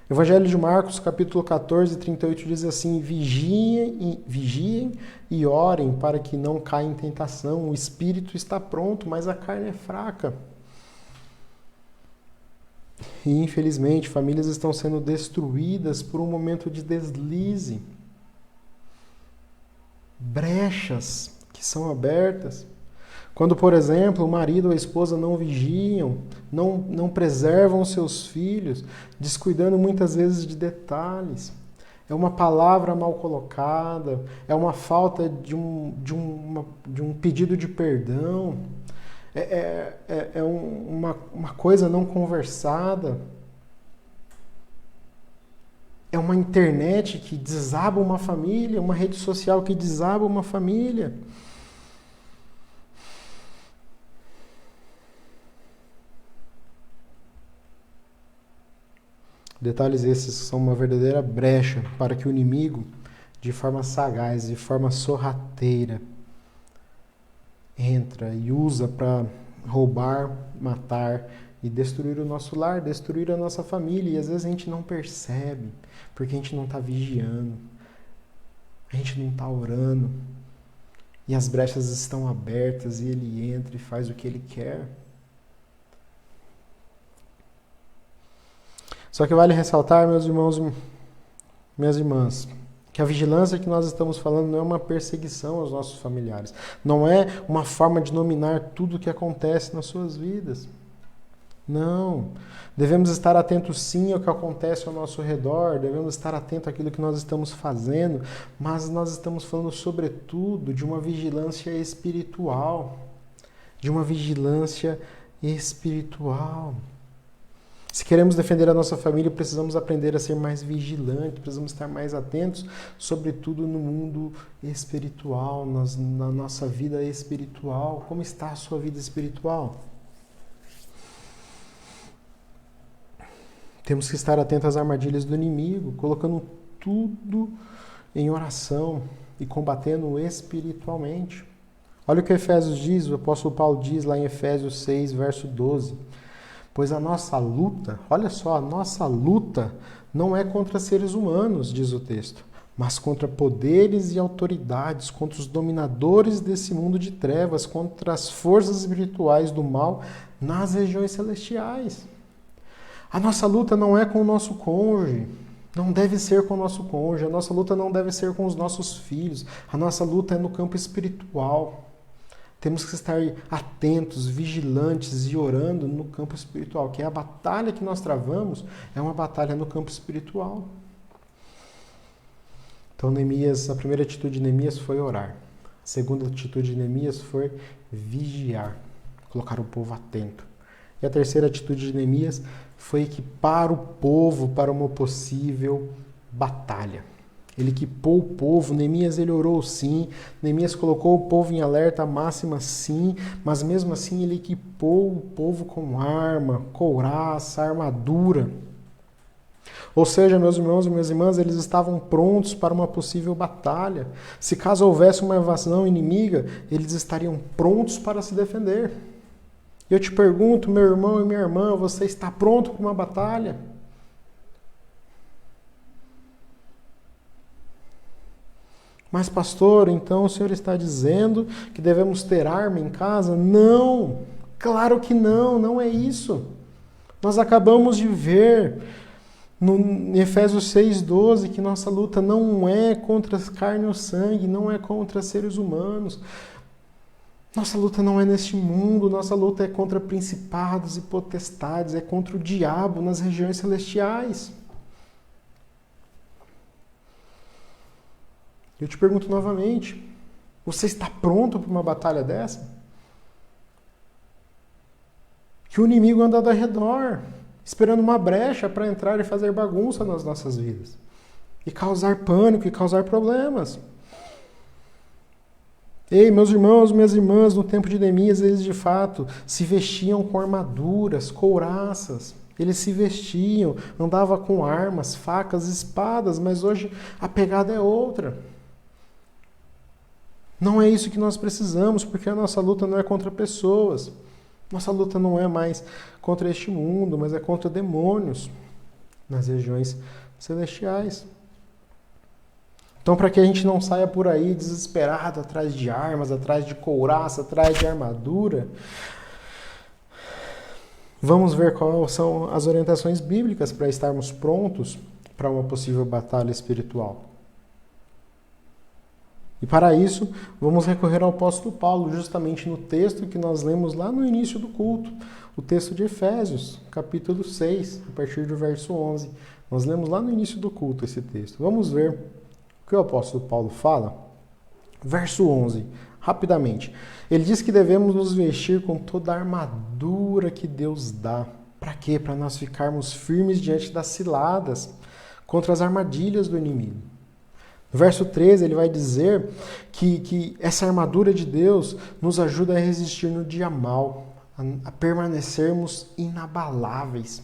Evangelho de Marcos, capítulo 14, 38, diz assim, vigiem e orem para que não caia em tentação. O espírito está pronto, mas a carne é fraca. E, infelizmente, famílias estão sendo destruídas por um momento de deslize. Brechas que são abertas. Quando, por exemplo, o marido ou a esposa não vigiam, não preservam seus filhos, descuidando muitas vezes de detalhes. É uma palavra mal colocada, é uma falta de um pedido de perdão, uma coisa não conversada. É uma internet que desaba uma família, uma rede social que desaba uma família. Detalhes esses são uma verdadeira brecha para que o inimigo, de forma sagaz, de forma sorrateira, entra e usa para roubar, matar e destruir o nosso lar, destruir a nossa família. E às vezes a gente não percebe, porque a gente não está vigiando, a gente não está orando, e as brechas estão abertas e ele entra e faz o que ele quer. Só que vale ressaltar, meus irmãos e minhas irmãs, Que a vigilância que nós estamos falando não é uma perseguição aos nossos familiares. Não é uma forma de dominar tudo o que acontece nas suas vidas. Não. Devemos estar atentos sim ao que acontece ao nosso redor, devemos estar atentos àquilo que nós estamos fazendo, mas nós estamos falando sobretudo de uma vigilância espiritual. De uma vigilância espiritual. Se queremos defender a nossa família, precisamos aprender a ser mais vigilantes, precisamos estar mais atentos, sobretudo no mundo espiritual, na nossa vida espiritual. Como está a sua vida espiritual? Temos que estar atentos às armadilhas do inimigo, colocando tudo em oração e combatendo espiritualmente. Olha o que Efésios diz, o apóstolo Paulo diz lá em Efésios 6, verso 12. Pois a nossa luta, olha só, a nossa luta não é contra seres humanos, diz o texto, mas contra poderes e autoridades, contra os dominadores desse mundo de trevas, contra as forças espirituais do mal nas regiões celestiais. A nossa luta não é com o nosso cônjuge, não deve ser com o nosso cônjuge, a nossa luta não deve ser com os nossos filhos, a nossa luta é no campo espiritual. Temos que estar atentos, vigilantes e orando no campo espiritual, que é a batalha que nós travamos, é uma batalha no campo espiritual. Então, Neemias, a primeira atitude de Neemias foi orar. A segunda atitude de Neemias foi vigiar, colocar o povo atento. E a terceira atitude de Neemias foi equipar o povo para uma possível batalha. Ele equipou o povo, Neemias ele orou sim, Neemias colocou o povo em alerta máxima sim, mas mesmo assim ele equipou o povo com arma, couraça, armadura. Ou seja, meus irmãos e minhas irmãs, eles estavam prontos para uma possível batalha. Se caso houvesse uma invasão inimiga, eles estariam prontos para se defender. E eu te pergunto, meu irmão e minha irmã, você está pronto para uma batalha? Mas pastor, então o senhor está dizendo que devemos ter arma em casa? Não, claro que não, não é isso. Nós acabamos de ver em Efésios 6,12 que nossa luta não é contra carne ou sangue, não é contra seres humanos. Nossa luta não é neste mundo, nossa luta é contra principados e potestades, é contra o diabo nas regiões celestiais. Eu te pergunto novamente, você está pronto para uma batalha dessa? Que o inimigo anda ao redor, esperando uma brecha para entrar e fazer bagunça nas nossas vidas. E causar pânico, e causar problemas. Ei, meus irmãos, minhas irmãs, no tempo de Neemias, eles de fato se vestiam com armaduras, couraças. Eles se vestiam, andavam com armas, facas, espadas, mas hoje a pegada é outra. Não é isso que nós precisamos, porque a nossa luta não é contra pessoas. Nossa luta não é mais contra este mundo, mas é contra demônios nas regiões celestiais. Então, para que a gente não saia por aí desesperado atrás de armas, atrás de couraça, atrás de armadura, vamos ver quais são as orientações bíblicas para estarmos prontos para uma possível batalha espiritual. E para isso, vamos recorrer ao apóstolo Paulo, justamente no texto que nós lemos lá no início do culto, o texto de Efésios, capítulo 6, a partir do verso 11. Nós lemos lá no início do culto esse texto. Vamos ver o que o apóstolo Paulo fala. Verso 11, rapidamente. Ele diz que devemos nos vestir com toda a armadura que Deus dá. Para quê? Para nós ficarmos firmes diante das ciladas, contra as armadilhas do inimigo. No verso 13, ele vai dizer que essa armadura de Deus nos ajuda a resistir no dia mal, a permanecermos inabaláveis.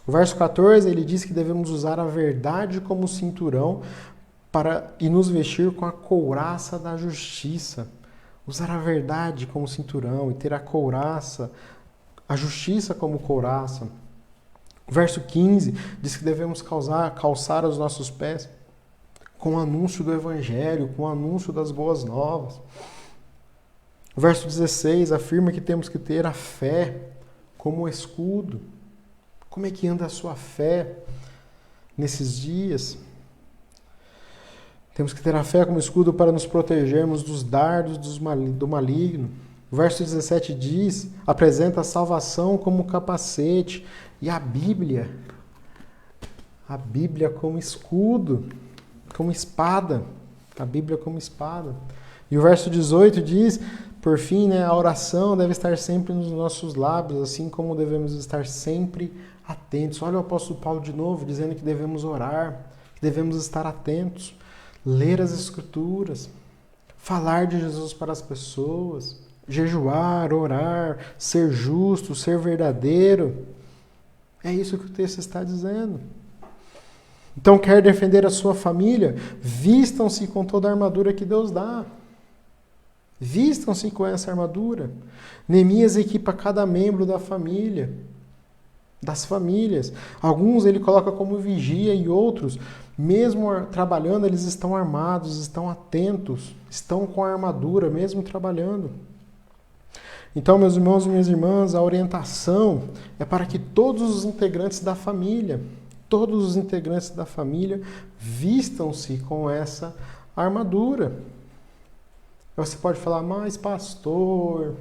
O verso 14, ele diz que devemos usar a verdade como cinturão e nos vestir com a couraça da justiça. Usar a verdade como cinturão e ter a couraça, a justiça como couraça. O verso 15 diz que devemos calçar os nossos pés com o anúncio do Evangelho, com o anúncio das boas novas. O verso 16 afirma que temos que ter a fé como escudo. Como é que anda a sua fé nesses dias? Temos que ter a fé como escudo para nos protegermos dos dardos do maligno. O verso 17 diz, apresenta a salvação como capacete e a Bíblia como escudo, como espada. A Bíblia como espada. E o verso 18 diz, por fim, a oração deve estar sempre nos nossos lábios, assim como devemos estar sempre atentos. Olha o apóstolo Paulo de novo, dizendo que devemos orar, que devemos estar atentos, ler as Escrituras, falar de Jesus para as pessoas, jejuar, orar, ser justo, ser verdadeiro. É isso que o texto está dizendo. Então, quer defender a sua família? Vistam-se com toda a armadura que Deus dá. Vistam-se com essa armadura. Neemias equipa cada membro da família, das famílias. Alguns ele coloca como vigia e outros, mesmo trabalhando, eles estão armados, estão atentos, estão com a armadura, mesmo trabalhando. Então, meus irmãos e minhas irmãs, a orientação é para que todos os integrantes da família vistam-se com essa armadura. Você pode falar, mas pastor,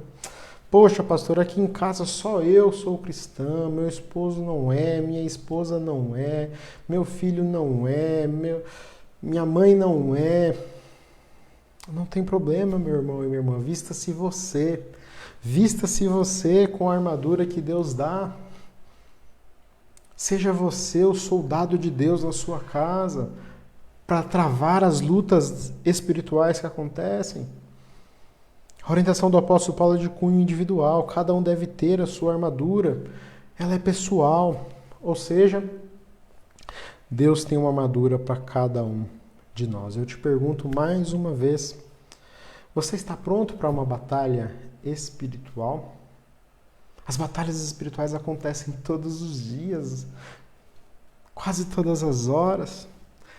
poxa pastor, aqui em casa só eu sou cristã, meu esposo não é, minha esposa não é, meu filho não é, minha mãe não é. Não tem problema, meu irmão e minha irmã, vista-se você com a armadura que Deus dá. Seja você o soldado de Deus na sua casa para travar as lutas espirituais que acontecem. A orientação do apóstolo Paulo é de cunho individual. Cada um deve ter a sua armadura. Ela é pessoal. Ou seja, Deus tem uma armadura para cada um de nós. Eu te pergunto mais uma vez, você está pronto para uma batalha espiritual? As batalhas espirituais acontecem todos os dias, quase todas as horas.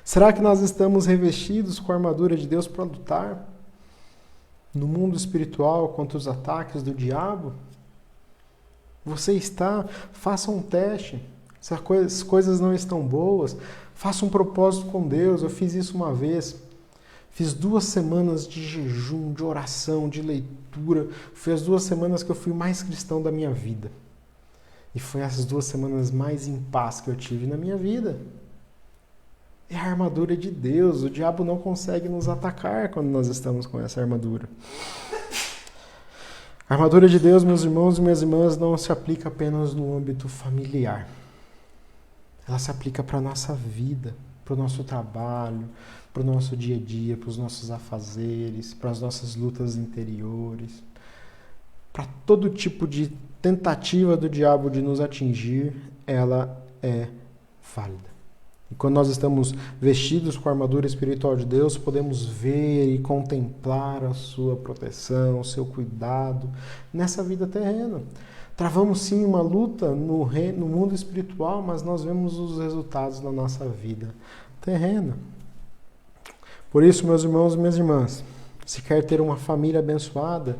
Será que nós estamos revestidos com a armadura de Deus para lutar no mundo espiritual contra os ataques do diabo? Você está? Faça um teste. Se as coisas não estão boas, faça um propósito com Deus. Eu fiz isso uma vez. Fiz 2 semanas de jejum, de oração, de leitura. Foi as 2 semanas que eu fui mais cristão da minha vida. E foi essas 2 semanas mais em paz que eu tive na minha vida. É a armadura de Deus. O diabo não consegue nos atacar quando nós estamos com essa armadura. A armadura de Deus, meus irmãos e minhas irmãs, não se aplica apenas no âmbito familiar. Ela se aplica para a nossa vida, para o nosso trabalho, para o nosso dia a dia, para os nossos afazeres, para as nossas lutas interiores, para todo tipo de tentativa do diabo de nos atingir, ela é válida. E quando nós estamos vestidos com a armadura espiritual de Deus, podemos ver e contemplar a sua proteção, o seu cuidado nessa vida terrena. Travamos sim uma luta no mundo espiritual, mas nós vemos os resultados na nossa vida terrena. Por isso, meus irmãos e minhas irmãs, se quer ter uma família abençoada,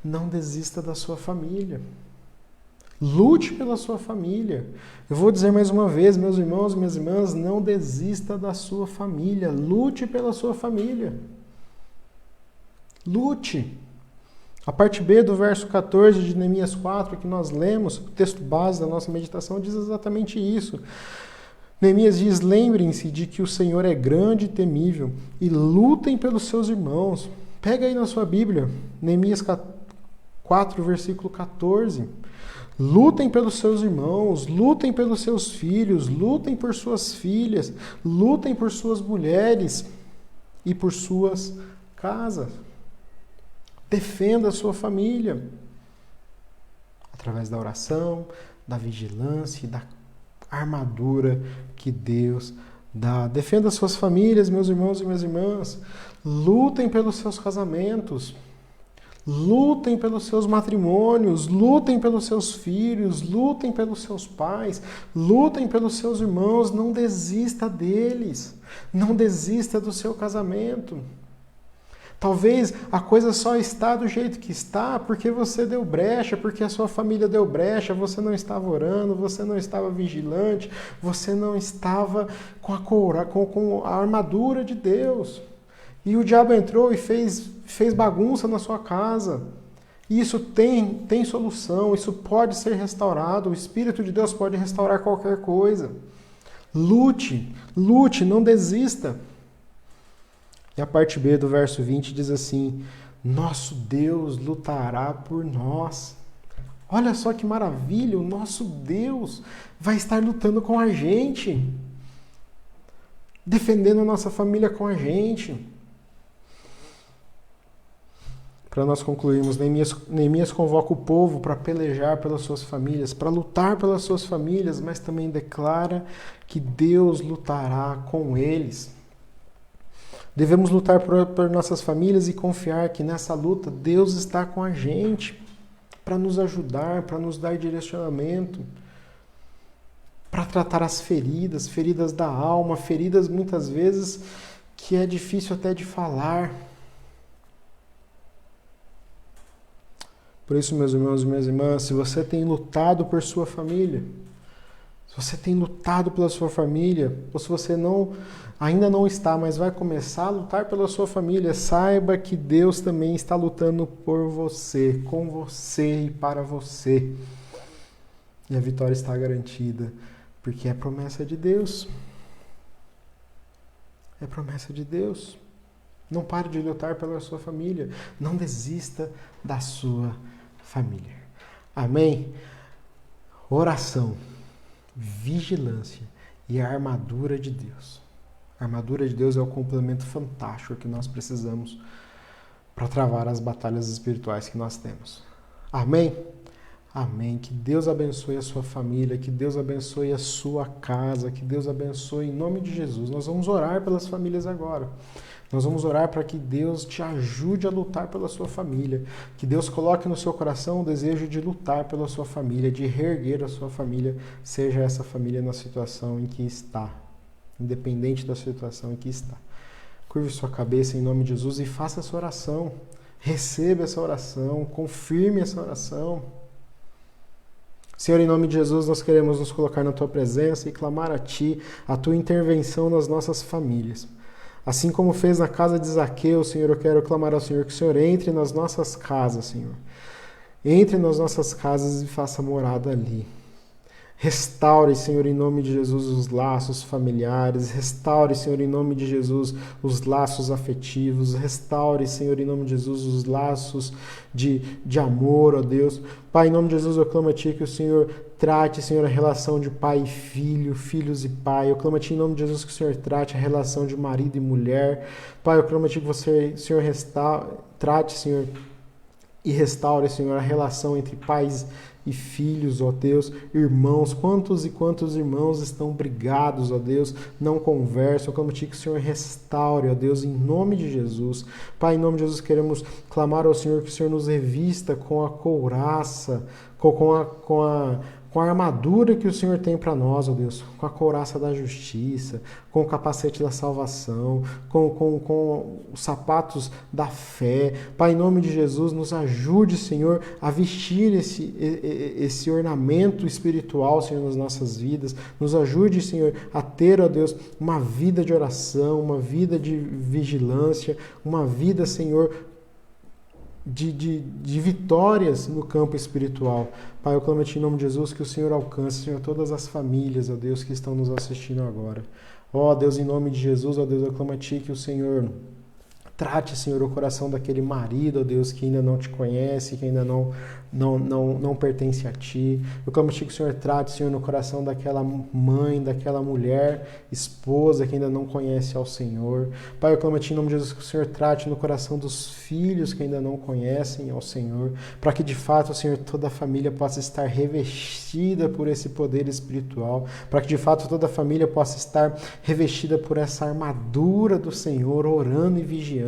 não desista da sua família. Lute pela sua família. Eu vou dizer mais uma vez, meus irmãos e minhas irmãs, não desista da sua família. Lute pela sua família. Lute. A parte B do verso 14 de Neemias 4, que nós lemos, o texto base da nossa meditação, diz exatamente isso. Neemias diz, lembrem-se de que o Senhor é grande e temível e lutem pelos seus irmãos. Pega aí na sua Bíblia, Neemias 4, versículo 14. Lutem pelos seus irmãos, lutem pelos seus filhos, lutem por suas filhas, lutem por suas mulheres e por suas casas. Defenda a sua família através da oração, da vigilância e da armadura que Deus dá. Defenda as suas famílias, meus irmãos e minhas irmãs. Lutem pelos seus casamentos. Lutem pelos seus matrimônios, lutem pelos seus filhos, lutem pelos seus pais, lutem pelos seus irmãos, não desista deles, não desista do seu casamento. Talvez a coisa só está do jeito que está porque você deu brecha, porque a sua família deu brecha, você não estava orando, você não estava vigilante, você não estava com a armadura de Deus. E o diabo entrou e fez bagunça na sua casa. E isso tem solução, isso pode ser restaurado. O Espírito de Deus pode restaurar qualquer coisa. Lute, não desista. E a parte B do verso 20 diz assim: nosso Deus lutará por nós. Olha só que maravilha, o nosso Deus vai estar lutando com a gente, defendendo a nossa família com a gente. Para nós concluirmos, Neemias convoca o povo para pelejar pelas suas famílias, para lutar pelas suas famílias, mas também declara que Deus lutará com eles. Devemos lutar por nossas famílias e confiar que nessa luta Deus está com a gente para nos ajudar, para nos dar direcionamento, para tratar as feridas da alma, feridas muitas vezes que é difícil até de falar. Por isso, meus irmãos e minhas irmãs, se você tem lutado por sua família, se você tem lutado pela sua família, ou se você ainda não está, mas vai começar a lutar pela sua família, saiba que Deus também está lutando por você, com você e para você. E a vitória está garantida, porque é promessa de Deus. É promessa de Deus. Não pare de lutar pela sua família. Não desista da sua família. Amém? Oração, vigilância e a armadura de Deus. A armadura de Deus é o complemento fantástico que nós precisamos para travar as batalhas espirituais que nós temos. Amém? Amém. Que Deus abençoe a sua família, que Deus abençoe a sua casa, que Deus abençoe em nome de Jesus. Nós vamos orar pelas famílias agora. Nós vamos orar para que Deus te ajude a lutar pela sua família. Que Deus coloque no seu coração o desejo de lutar pela sua família, de reerguer a sua família, seja essa família na situação em que está, independente da situação em que está. Curve sua cabeça em nome de Jesus e faça essa oração. Receba essa oração, confirme essa oração. Senhor, em nome de Jesus, nós queremos nos colocar na Tua presença e clamar a Ti, a Tua intervenção nas nossas famílias. Assim como fez na casa de Zaqueu, Senhor, eu quero clamar ao Senhor que o Senhor entre nas nossas casas, Senhor. Entre nas nossas casas e faça morada ali. Restaure, Senhor, em nome de Jesus, os laços familiares. Restaure, Senhor, em nome de Jesus, os laços afetivos. Restaure, Senhor, em nome de Jesus, os laços de amor, ó Deus. Pai, em nome de Jesus, eu clamo a Ti que o Senhor trate, Senhor, a relação de pai e filho, filhos e pai. Eu clamo a Ti em nome de Jesus que o Senhor trate a relação de marido e mulher. Pai, eu clamo a Ti que você, Senhor, trate, Senhor, e restaure, Senhor, a relação entre pais e filhos, ó Deus, irmãos, quantos e quantos irmãos estão brigados, ó Deus, não conversam. Eu clamo a Ti que o Senhor restaure, ó Deus, em nome de Jesus. Pai, em nome de Jesus, queremos clamar ao Senhor que o Senhor nos revista com a couraça, com a armadura que o Senhor tem para nós, ó Deus, com a couraça da justiça, com o capacete da salvação, com os sapatos da fé. Pai, em nome de Jesus, nos ajude, Senhor, a vestir esse ornamento espiritual, Senhor, nas nossas vidas. Nos ajude, Senhor, a ter, ó Deus, uma vida de oração, uma vida de vigilância, uma vida, Senhor, de vitórias no campo espiritual. Pai, eu clamo a Ti em nome de Jesus que o Senhor alcance, Senhor, todas as famílias, ó Deus, que estão nos assistindo agora. Ó Deus, em nome de Jesus, ó Deus, eu clamo a Ti que o Senhor trate, Senhor, o coração daquele marido, ó Deus, que ainda não Te conhece, que ainda não pertence a Ti. Eu clamo a Ti que o Senhor trate, Senhor, no coração daquela mãe, daquela mulher, esposa, que ainda não conhece ao Senhor. Pai, eu clamo a Ti em nome de Jesus que o Senhor trate no coração dos filhos que ainda não conhecem ao Senhor, para que de fato, Senhor, toda a família possa estar revestida por esse poder espiritual, para que de fato toda a família possa estar revestida por essa armadura do Senhor, orando e vigiando,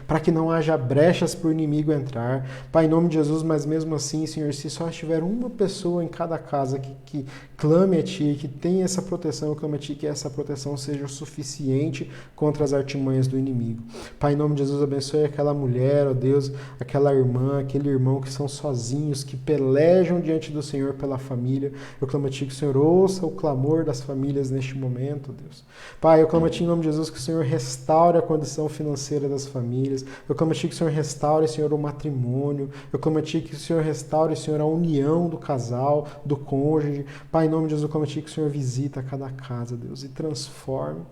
para que não haja brechas para o inimigo entrar. Pai, em nome de Jesus, mas mesmo assim, Senhor, se só estiver uma pessoa em cada casa que clame a Ti, que tenha essa proteção, eu clamo a Ti que essa proteção seja o suficiente contra as artimanhas do inimigo. Pai, em nome de Jesus, abençoe aquela mulher, ó Deus, aquela irmã, aquele irmão que são sozinhos, que pelejam diante do Senhor pela família. Eu clamo a Ti que o Senhor ouça o clamor das famílias neste momento, Deus. Pai, eu clamo a Ti em nome de Jesus que o Senhor restaure a condição financeira das famílias. Eu clamo a Ti que o Senhor restaure, Senhor, o matrimônio. Eu clamo a Ti que o Senhor restaure, Senhor, a união do casal, do cônjuge. Pai, em nome de Jesus, eu clamo a Ti que o Senhor visita cada casa, Deus, e transforme,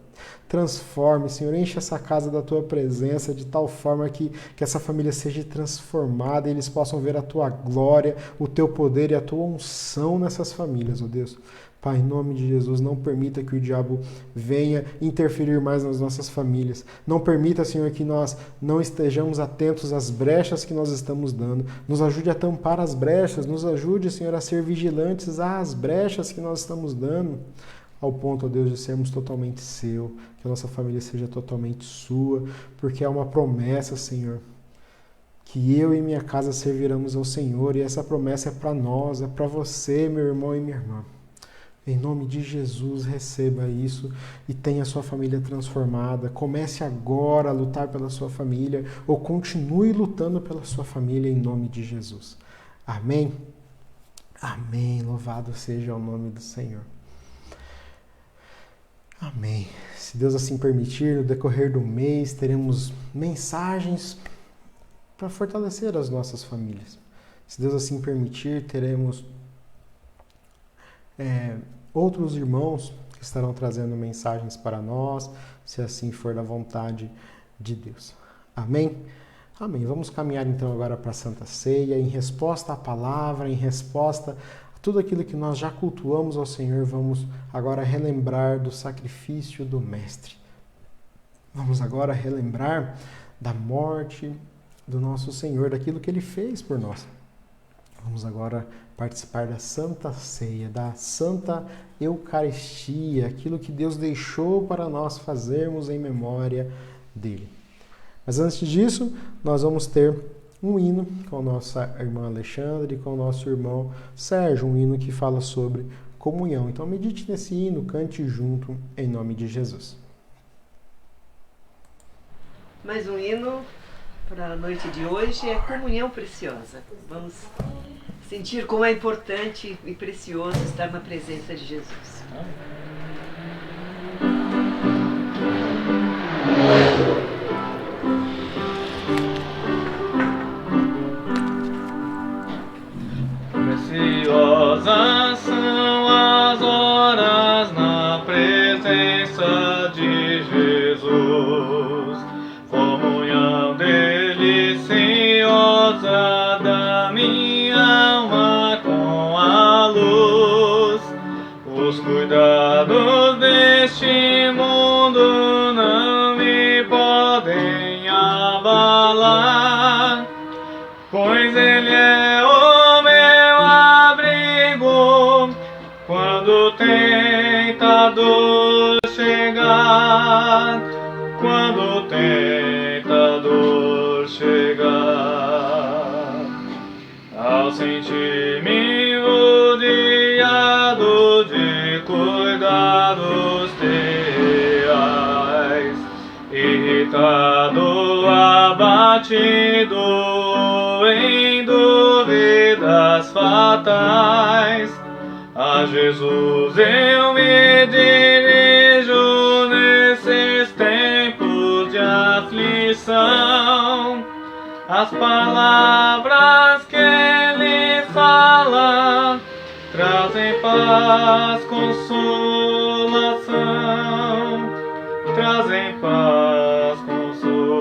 Senhor, enche essa casa da Tua presença de tal forma que essa família seja transformada e eles possam ver a Tua glória, o Teu poder e a Tua unção nessas famílias, ó Deus. Pai, em nome de Jesus, não permita que o diabo venha interferir mais nas nossas famílias. Não permita, Senhor, que nós não estejamos atentos às brechas que nós estamos dando. Nos ajude a tampar as brechas. Nos ajude, Senhor, a ser vigilantes às brechas que nós estamos dando. Ao ponto, ó Deus, de sermos totalmente seu. Que a nossa família seja totalmente sua. Porque é uma promessa, Senhor, que eu e minha casa serviremos ao Senhor. E essa promessa é para nós, é para você, meu irmão e minha irmã. Em nome de Jesus, receba isso e tenha a sua família transformada. Comece agora a lutar pela sua família ou continue lutando pela sua família em nome de Jesus. Amém? Amém. Louvado seja o nome do Senhor. Amém. Se Deus assim permitir, no decorrer do mês teremos mensagens para fortalecer as nossas famílias. Se Deus assim permitir, teremos outros irmãos que estarão trazendo mensagens para nós, se assim for da vontade de Deus. Amém? Amém. Vamos caminhar então agora para a Santa Ceia, em resposta à palavra, em resposta a tudo aquilo que nós já cultuamos ao Senhor, vamos agora relembrar do sacrifício do Mestre. Vamos agora relembrar da morte do nosso Senhor, daquilo que Ele fez por nós. Vamos agora participar da Santa Ceia, da Santa Eucaristia, aquilo que Deus deixou para nós fazermos em memória dEle. Mas antes disso, nós vamos ter um hino com a nossa irmã Alexandre e com o nosso irmão Sérgio, um hino que fala sobre comunhão. Então medite nesse hino, cante junto em nome de Jesus. Mais um hino para a noite de hoje é Comunhão Preciosa. Vamos sentir como é importante e precioso estar na presença de Jesus. Preciosas são as horas na presença de Jesus, comunhão deliciosa da minha alma com a luz. Os cuidados deste mundo não me podem abalar, pois Ele é o meu abrigo quando o tentador chegar, quando o tentador chegar. Ao sentir-me rodeado de cuidados reais, irritado, abatido em dúvidas fatais, a Jesus eu me dirijo nesses tempos de aflição. As palavras que Ele fala trazem paz, consolação, trazem paz, consolação.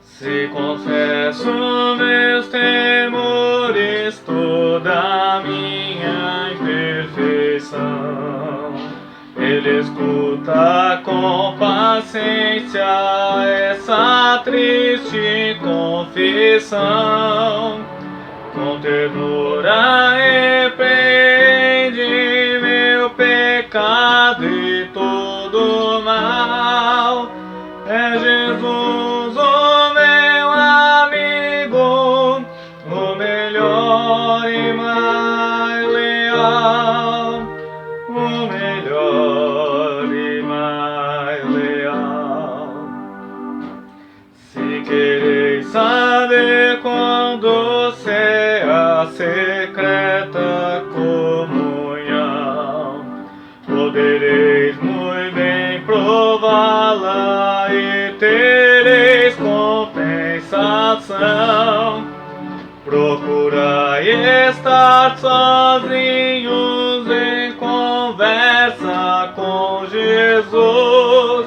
Se confesso meus temores, toda a minha imperfeição, Ele escuta com paciência essa triste confissão. Com ternura repreende meu pecado e todo mal. É Jesus o meu amigo, o melhor e mais secreta comunhão. Podereis muito bem prová-la e tereis compensação. Procurai estar sozinhos em conversa com Jesus.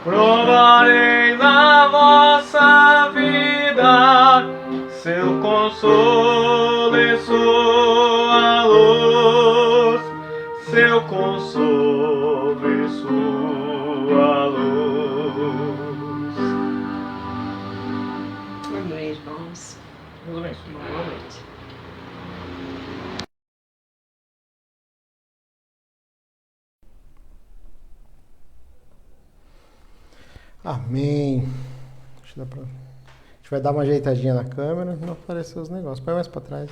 Provareis na vossa vida seu consolo e sua luz, seu consolo e sua luz. Amém, irmãos. Boa noite. Boa noite. Amém. Acho que dá pra... A gente vai dar uma ajeitadinha na câmera, não apareceu os negócios. Põe mais pra trás.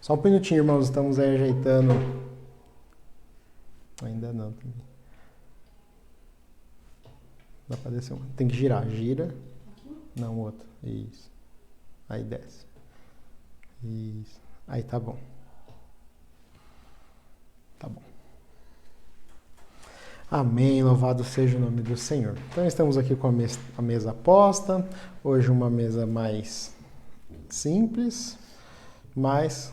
Só um minutinho, irmãos, estamos aí ajeitando. Ainda não. Dá pra descer uma. Tem que girar. Gira. Não, outro. Isso. Aí desce. Isso. Aí tá bom. Tá bom. Amém, louvado seja o nome do Senhor. Então estamos aqui com a mesa posta, hoje uma mesa mais simples, mas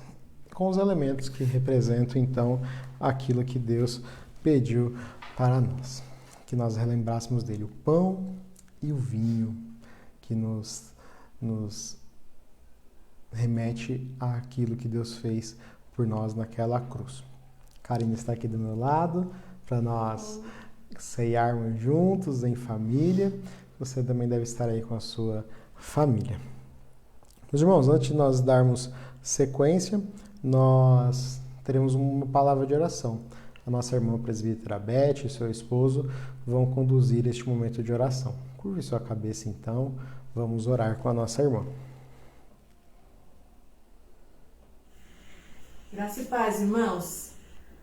com os elementos que representam então aquilo que Deus pediu para nós. Que nós relembrássemos dele, o pão e o vinho, que nos remete àquilo que Deus fez por nós naquela cruz. Karine está aqui do meu lado, para nós ceiarmos juntos em família. Você também deve estar aí com a sua família. Meus irmãos, antes de nós darmos sequência, nós teremos uma palavra de oração. A nossa irmã presbítera Beth e seu esposo vão conduzir este momento de oração. Curve sua cabeça então, vamos orar com a nossa irmã. Graça e paz, irmãos.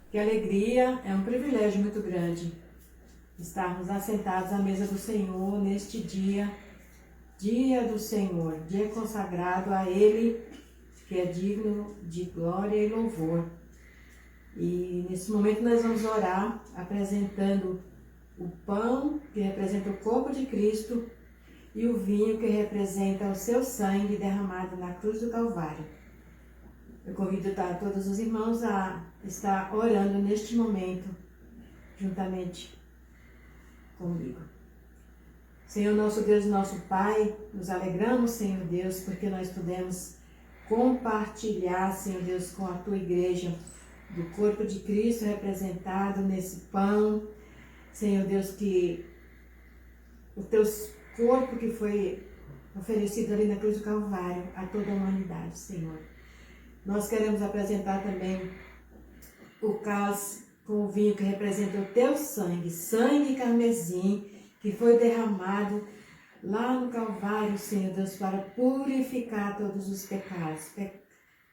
Que alegria, é um privilégio muito grande estarmos assentados à mesa do Senhor neste dia, dia do Senhor, dia consagrado a Ele, que é digno de glória e louvor. E nesse momento nós vamos orar apresentando o pão, que representa o corpo de Cristo, e o vinho, que representa o seu sangue derramado na cruz do Calvário. Eu convido todos os irmãos a estar orando neste momento, juntamente comigo. Senhor nosso Deus e nosso Pai, nos alegramos, Senhor Deus, porque nós podemos compartilhar, Senhor Deus, com a Tua igreja, do corpo de Cristo representado nesse pão. Senhor Deus, que o Teu corpo que foi oferecido ali na cruz do Calvário a toda a humanidade, Senhor. Nós queremos apresentar também o cálice com o vinho que representa o Teu sangue, sangue carmesim, que foi derramado lá no Calvário, Senhor Deus, para purificar todos os pecados,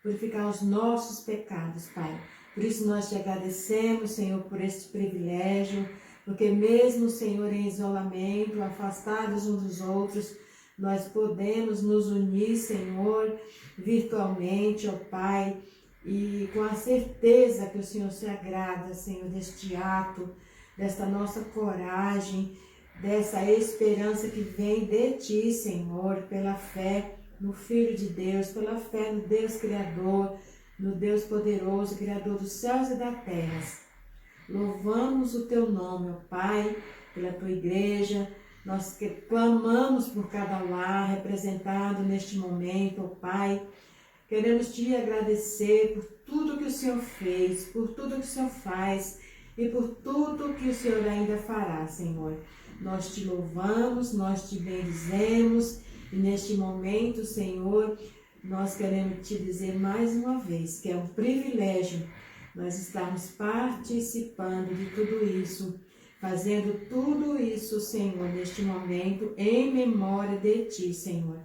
purificar os nossos pecados, Pai. Por isso nós te agradecemos, Senhor, por este privilégio, porque mesmo, Senhor, em isolamento, afastados uns dos outros, nós podemos nos unir, Senhor, virtualmente, ó Pai, e com a certeza que o Senhor se agrada, Senhor, deste ato, desta nossa coragem, dessa esperança que vem de Ti, Senhor, pela fé no Filho de Deus, pela fé no Deus Criador, no Deus poderoso, Criador dos céus e da terra. Louvamos o Teu nome, ó Pai, pela Tua igreja. Nós clamamos por cada lar representado neste momento, ó Pai. Queremos Te agradecer por tudo que o Senhor fez, por tudo que o Senhor faz e por tudo que o Senhor ainda fará, Senhor. Nós Te louvamos, nós Te bendizemos e neste momento, Senhor, nós queremos Te dizer mais uma vez que é um privilégio nós estarmos participando de tudo isso, fazendo tudo isso, Senhor, neste momento, em memória de Ti, Senhor.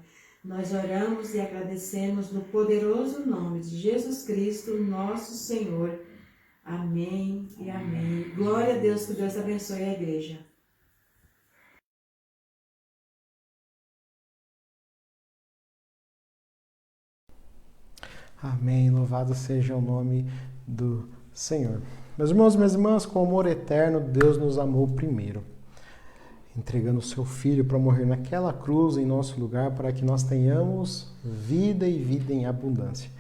Nós oramos e agradecemos no poderoso nome de Jesus Cristo, nosso Senhor. Amém e amém. Glória a Deus, que Deus abençoe a igreja. Amém. Louvado seja o nome do Senhor. Meus irmãos e minhas irmãs, com amor eterno, Deus nos amou primeiro, entregando o seu Filho para morrer naquela cruz em nosso lugar, para que nós tenhamos vida e vida em abundância.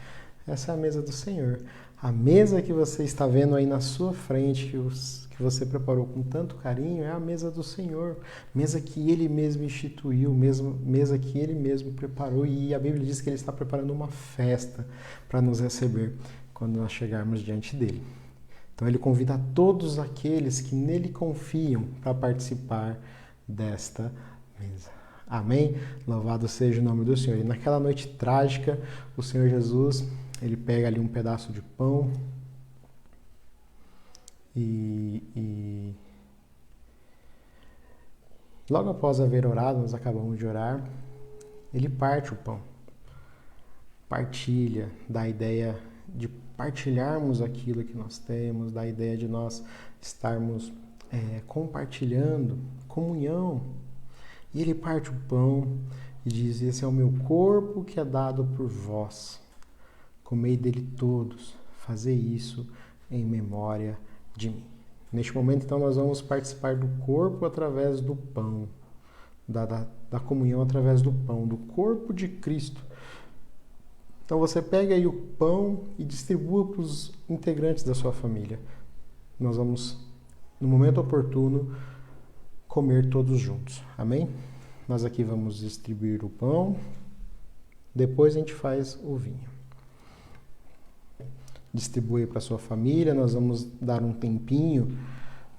Essa é a mesa do Senhor. A mesa que você está vendo aí na sua frente, que você preparou com tanto carinho, é a mesa do Senhor. Mesa que Ele mesmo instituiu, mesa que Ele mesmo preparou. E a Bíblia diz que Ele está preparando uma festa para nos receber quando nós chegarmos diante dEle. Então Ele convida a todos aqueles que nele confiam para participar desta mesa. Amém? Louvado seja o nome do Senhor. E naquela noite trágica, o Senhor Jesus, Ele pega ali um pedaço de pão e logo após haver orado, nós acabamos de orar, Ele parte o pão, partilha, dá a ideia de partilharmos aquilo que nós temos, dá a ideia de nós estarmos compartilhando, comunhão. E Ele parte o pão e diz: esse é o meu corpo que é dado por vós. Comei dele todos, fazei isso em memória de mim. Neste momento, então, nós vamos participar do corpo através do pão, da comunhão através do pão, do corpo de Cristo. Então você pega aí o pão e distribua para os integrantes da sua família. Nós vamos, no momento oportuno, comer todos juntos. Amém? Nós aqui vamos distribuir o pão, depois a gente faz o vinho. Distribui para a sua família, nós vamos dar um tempinho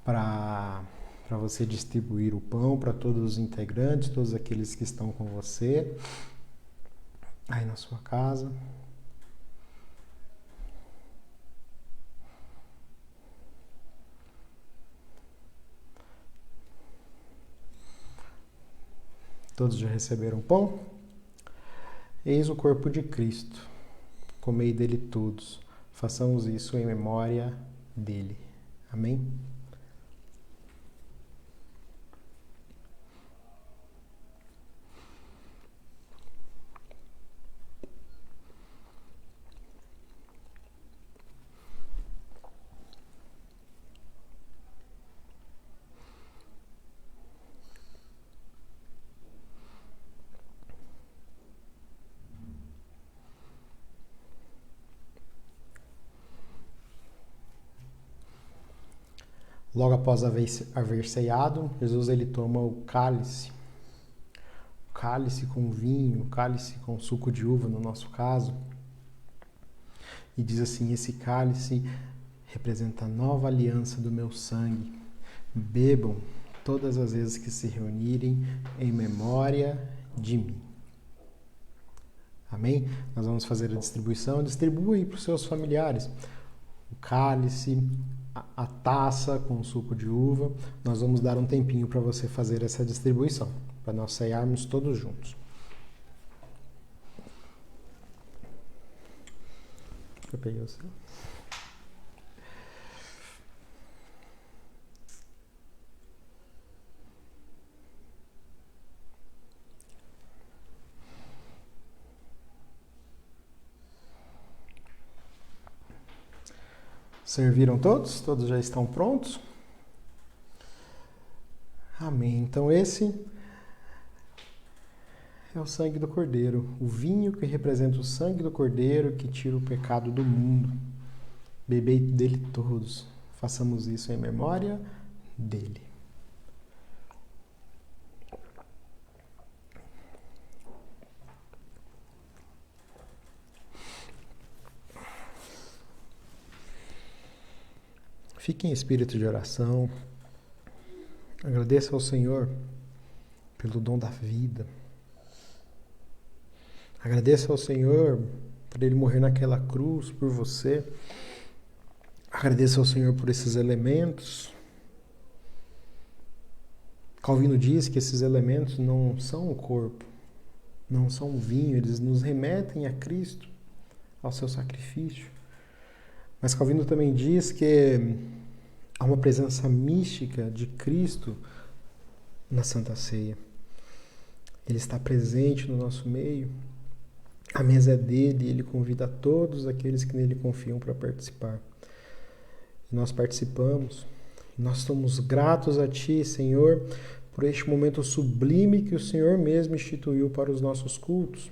para você distribuir o pão para todos os integrantes, todos aqueles que estão com você aí na sua casa. Todos já receberam pão? Eis o corpo de Cristo. Comei dele todos. Façamos isso em memória dele. Amém? Logo após haver ceado, Jesus ele toma o cálice com vinho, o cálice com suco de uva no nosso caso, e diz assim: esse cálice representa a nova aliança do meu sangue. Bebam todas as vezes que se reunirem em memória de mim. Amém? Nós vamos fazer a distribuição. Distribua aí para os seus familiares o cálice, a taça com suco de uva. Nós vamos dar um tempinho para você fazer essa distribuição, para nós cearmos todos juntos. Eu peguei o seu. Serviram todos? Todos já estão prontos? Amém. Então esse é o sangue do Cordeiro, o vinho que representa o sangue do Cordeiro que tira o pecado do mundo. Bebei dele todos. Façamos isso em memória dele. Fique em espírito de oração. Agradeça ao Senhor pelo dom da vida. Agradeça ao Senhor por Ele morrer naquela cruz por você. Agradeça ao Senhor por esses elementos. Calvino diz que esses elementos não são o corpo, não são o vinho, eles nos remetem a Cristo, ao seu sacrifício. Mas Calvino também diz que há uma presença mística de Cristo na Santa Ceia. Ele está presente no nosso meio. A mesa é dele e ele convida todos aqueles que nele confiam para participar. E nós participamos. E nós somos gratos a Ti, Senhor, por este momento sublime que o Senhor mesmo instituiu para os nossos cultos,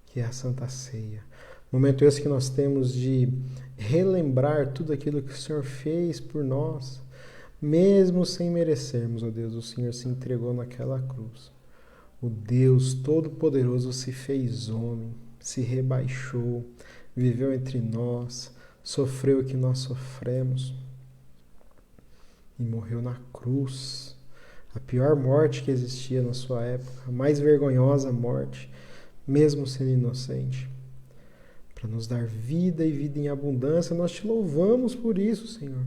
que é a Santa Ceia. Momento esse que nós temos de relembrar tudo aquilo que o Senhor fez por nós, mesmo sem merecermos, ó Deus, o Senhor se entregou naquela cruz. O Deus Todo-Poderoso se fez homem, se rebaixou, viveu entre nós, sofreu o que nós sofremos e morreu na cruz. A pior morte que existia na sua época, a mais vergonhosa morte, mesmo sendo inocente, para nos dar vida e vida em abundância. Nós te louvamos por isso, Senhor.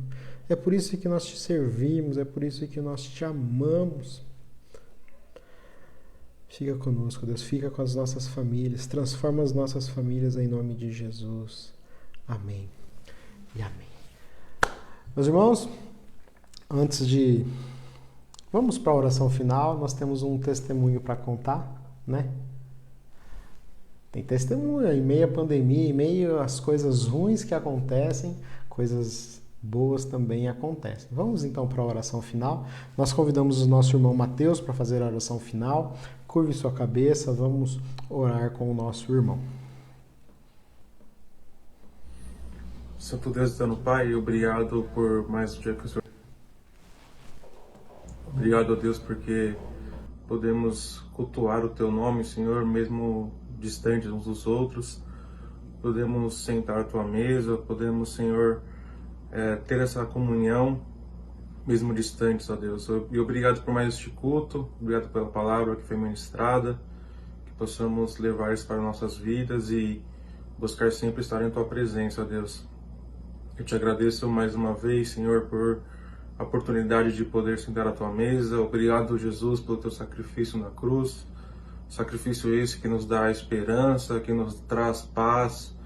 É por isso que nós te servimos, é por isso que nós te amamos. Fica conosco, Deus, fica com as nossas famílias, transforma as nossas famílias em nome de Jesus. Amém e amém. Meus irmãos, vamos para a oração final. Nós temos um testemunho para contar, né? Tem testemunho em meio à pandemia, em meio às coisas ruins que acontecem, coisas boas também acontecem. Vamos então para a oração final. Nós convidamos o nosso irmão Mateus para fazer a oração final. Curve sua cabeça, vamos orar com o nosso irmão. Santo Deus, Eterno Pai, obrigado por mais um dia que o Senhor... Obrigado, Deus, porque podemos cultuar o Teu nome, Senhor, mesmo distantes uns dos outros. Podemos sentar à Tua mesa, podemos, Senhor, ter essa comunhão, mesmo distantes, ó Deus. E obrigado por mais este culto, obrigado pela palavra que foi ministrada, que possamos levar isso para nossas vidas e buscar sempre estar em Tua presença, ó Deus. Eu te agradeço mais uma vez, Senhor, por a oportunidade de poder sentar à Tua mesa. Obrigado, Jesus, pelo Teu sacrifício na cruz. Sacrifício esse que nos dá esperança, que nos traz paz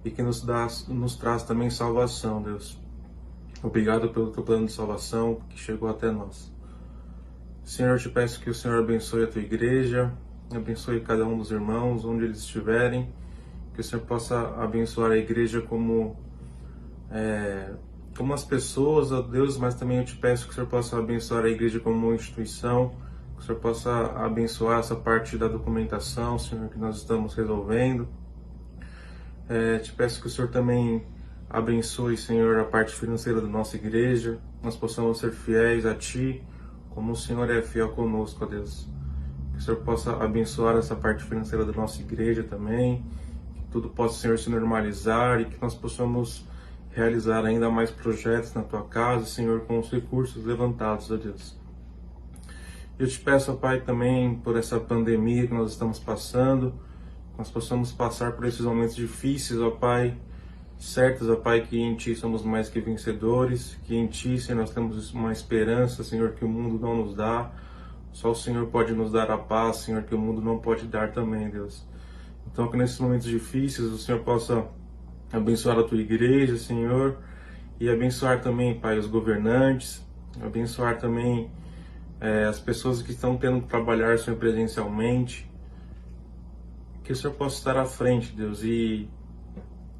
e que nos traz também salvação, Deus. Obrigado pelo Teu plano de salvação que chegou até nós. Senhor, eu te peço que o Senhor abençoe a Tua igreja, abençoe cada um dos irmãos, onde eles estiverem, que o Senhor possa abençoar a igreja como as pessoas, ó Deus, mas também eu te peço que o Senhor possa abençoar a igreja como uma instituição, que o Senhor possa abençoar essa parte da documentação, Senhor, que nós estamos resolvendo. Te peço que o Senhor também abençoe, Senhor, a parte financeira da nossa igreja, nós possamos ser fiéis a Ti, como o Senhor é fiel conosco, ó Deus. Que o Senhor possa abençoar essa parte financeira da nossa igreja também, que tudo possa, Senhor, se normalizar e que nós possamos realizar ainda mais projetos na Tua casa, Senhor, com os recursos levantados, ó Deus. Eu te peço, ó Pai, também por essa pandemia que nós estamos passando, que nós possamos passar por esses momentos difíceis, ó Pai, certos, ó Pai, que em Ti somos mais que vencedores, que em Ti, Senhor, nós temos uma esperança, Senhor, que o mundo não nos dá. Só o Senhor pode nos dar a paz, Senhor, que o mundo não pode dar também, Deus. Então, que nesses momentos difíceis o Senhor possa abençoar a Tua igreja, Senhor, e abençoar também, Pai, os governantes, abençoar também as pessoas que estão tendo que trabalhar, Senhor, presencialmente. Que o Senhor possa estar à frente, Deus, e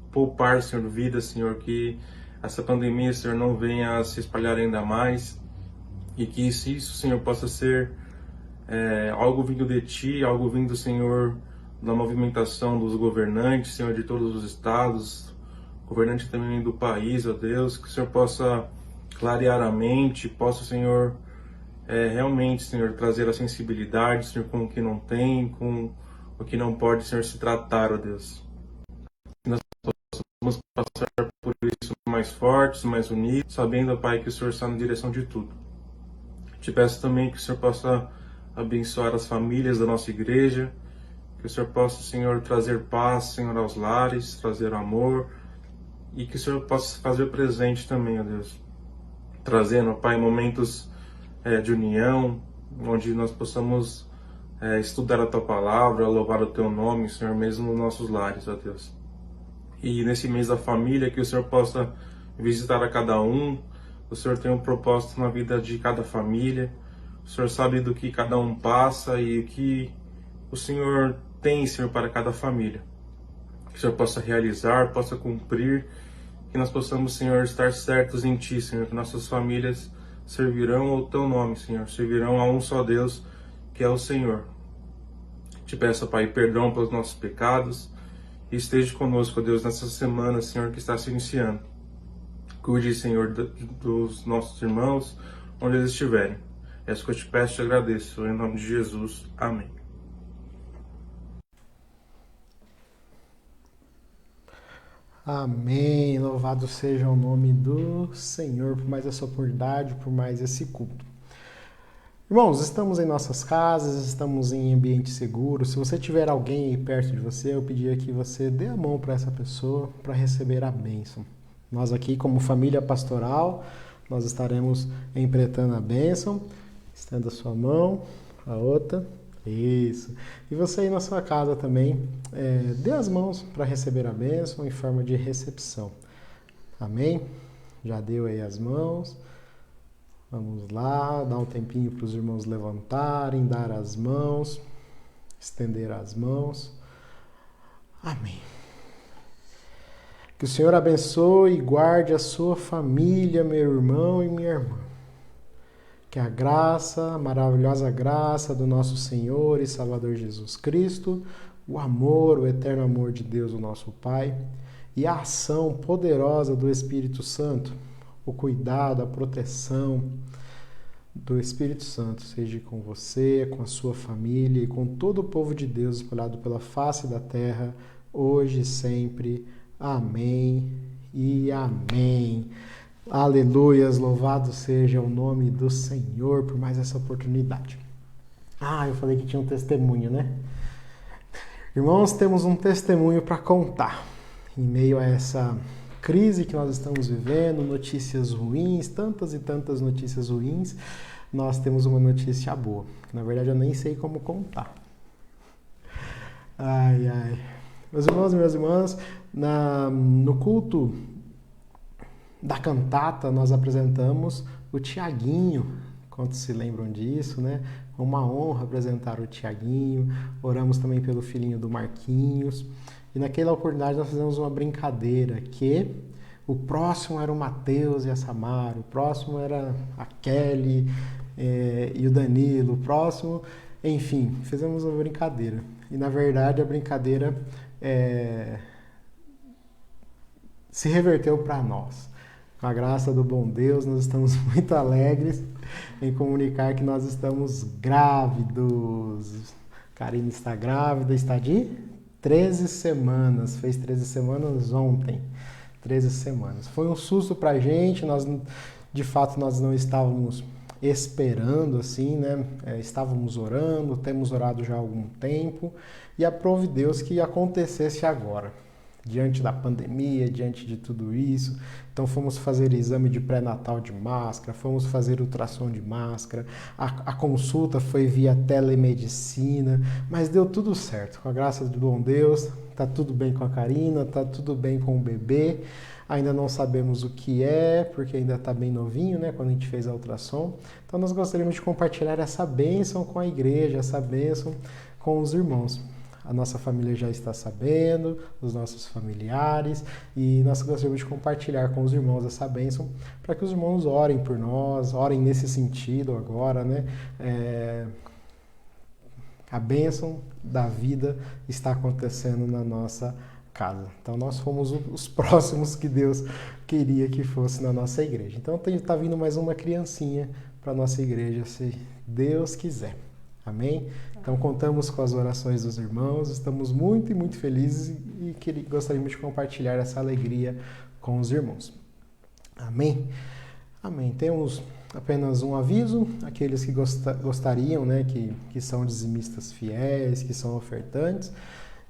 poupar, Senhor, vida, Senhor, que essa pandemia, Senhor, não venha a se espalhar ainda mais, e que isso, Senhor, possa ser algo vindo de Ti, algo vindo, Senhor, da movimentação dos governantes, Senhor, de todos os estados, governantes também do país, ó Deus, que o Senhor possa clarear a mente, possa, Senhor, realmente, Senhor, trazer a sensibilidade, Senhor, com o que não tem, com o que não pode, Senhor, se tratar, ó Deus. Que nós possamos passar por isso mais fortes, mais unidos, sabendo, Pai, que o Senhor está na direção de tudo. Te peço também que o Senhor possa abençoar as famílias da nossa igreja, que o Senhor possa, Senhor, trazer paz, Senhor, aos lares, trazer amor, e que o Senhor possa fazer presente também, ó Deus, trazendo, Pai, momentos de união, onde nós possamos estudar a Tua palavra, louvar o Teu nome, Senhor, mesmo nos nossos lares, ó Deus. E nesse mês da família, que o Senhor possa visitar a cada um. O Senhor tem um propósito na vida de cada família. O Senhor sabe do que cada um passa e o que o Senhor tem, Senhor, para cada família. Que o Senhor possa realizar, possa cumprir, que nós possamos, Senhor, estar certos em Ti, Senhor, que nossas famílias servirão ao Teu nome, Senhor, servirão a um só Deus, que é o Senhor. Te peço, Pai, perdão pelos nossos pecados e esteja conosco, Deus, nessa semana, Senhor, que está se iniciando. Cuide, Senhor, dos nossos irmãos, onde eles estiverem. É isso que eu te peço e te agradeço, em nome de Jesus. Amém. Amém. Louvado seja o nome do Senhor por mais essa oportunidade, por mais esse culto. Irmãos, estamos em nossas casas, estamos em ambiente seguro. Se você tiver alguém aí perto de você, eu pediria que você dê a mão para essa pessoa para receber a bênção. Nós aqui, como família pastoral, nós estaremos empreitando a bênção. Estenda a sua mão, a outra. Isso. E você aí na sua casa também, dê as mãos para receber a bênção em forma de recepção. Amém? Já deu aí as mãos. Vamos lá, dar um tempinho para os irmãos levantarem, dar as mãos, estender as mãos. Amém. Que o Senhor abençoe e guarde a sua família, meu irmão e minha irmã. Que a graça, a maravilhosa graça do nosso Senhor e Salvador Jesus Cristo, o amor, o eterno amor de Deus, o nosso Pai, e a ação poderosa do Espírito Santo, o cuidado, a proteção do Espírito Santo seja com você, com a sua família e com todo o povo de Deus espalhado pela face da terra, hoje e sempre. Amém e amém. Aleluias, louvado seja o nome do Senhor por mais essa oportunidade. Eu falei que tinha um testemunho, né? Irmãos, temos um testemunho para contar. Em meio a essa crise que nós estamos vivendo, notícias ruins, tantas e tantas notícias ruins, nós temos uma notícia boa. Na verdade, eu nem sei como contar. Meus irmãos e minhas irmãs, no culto da cantata, nós apresentamos o Tiaguinho. Quantos se lembram disso, né? É uma honra apresentar o Tiaguinho. Oramos também pelo filhinho do Marquinhos. E naquela oportunidade nós fizemos uma brincadeira que o próximo era o Mateus e a Samara, o próximo era a Kelly e o Danilo, o próximo... Enfim, fizemos uma brincadeira. E na verdade a brincadeira se reverteu para nós. Com a graça do bom Deus, nós estamos muito alegres em comunicar que nós estamos grávidos. Karine está grávida, está de 13 semanas, fez 13 semanas ontem, 13 semanas. Foi um susto pra gente, de fato nós não estávamos esperando assim, né? Estávamos orando, temos orado já há algum tempo e aprove Deus que acontecesse agora. Diante da pandemia, diante de tudo isso. Então fomos fazer exame de pré-natal de máscara, fomos fazer ultrassom de máscara, a consulta foi via telemedicina, mas deu tudo certo. Com a graça do bom Deus, tá tudo bem com a Karina, tá tudo bem com o bebê. Ainda não sabemos o que é, porque ainda está bem novinho, né, quando a gente fez a ultrassom. Então nós gostaríamos de compartilhar essa bênção com a igreja, essa bênção com os irmãos. A nossa família já está sabendo, os nossos familiares, e nós gostaríamos de compartilhar com os irmãos essa bênção, para que os irmãos orem por nós, orem nesse sentido agora, né? A bênção da vida está acontecendo na nossa casa. Então nós fomos os próximos que Deus queria que fosse na nossa igreja. Então está vindo mais uma criancinha para a nossa igreja, se Deus quiser. Amém? Então contamos com as orações dos irmãos, estamos muito e muito felizes e gostaríamos de compartilhar essa alegria com os irmãos. Amém? Amém. Temos apenas um aviso, aqueles que gostariam, né, que são dizimistas fiéis, que são ofertantes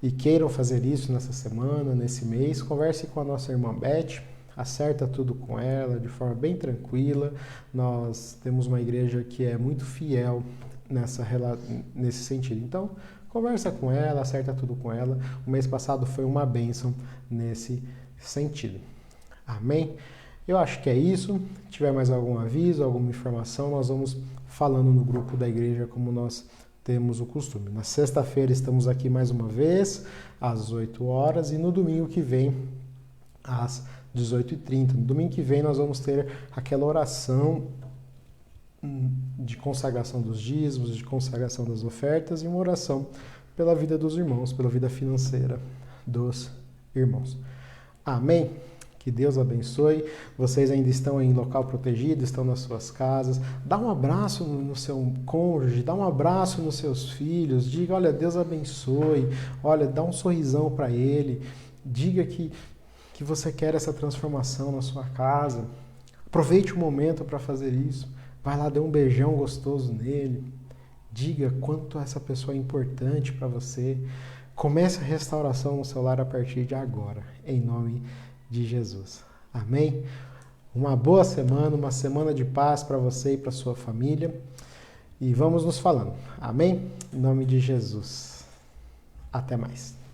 e queiram fazer isso nessa semana, nesse mês, converse com a nossa irmã Beth, acerta tudo com ela de forma bem tranquila. Nós temos uma igreja que é muito fiel nesse sentido. Então, conversa com ela, acerta tudo com ela. O mês passado foi uma bênção nesse sentido. Amém? Eu acho que é isso. Se tiver mais algum aviso, alguma informação, nós vamos falando no grupo da igreja como nós temos o costume. Na sexta-feira estamos aqui mais uma vez, às 8 horas, e no domingo que vem, às 18h30. No domingo que vem nós vamos ter aquela oração de consagração dos dízimos, de consagração das ofertas e uma oração pela vida dos irmãos, pela vida financeira dos irmãos. Amém? Que Deus abençoe. Vocês ainda estão em local protegido, estão nas suas casas. Dá um abraço no seu cônjuge, dá um abraço nos seus filhos. Diga, olha, Deus abençoe. Olha, dá um sorrisão para ele. Diga que você quer essa transformação na sua casa. Aproveite o momento para fazer isso. Vai lá, dê um beijão gostoso nele. Diga quanto essa pessoa é importante para você. Comece a restauração no seu lar a partir de agora, em nome de Jesus. Amém? Uma boa semana, uma semana de paz para você e para sua família. E vamos nos falando. Amém? Em nome de Jesus. Até mais.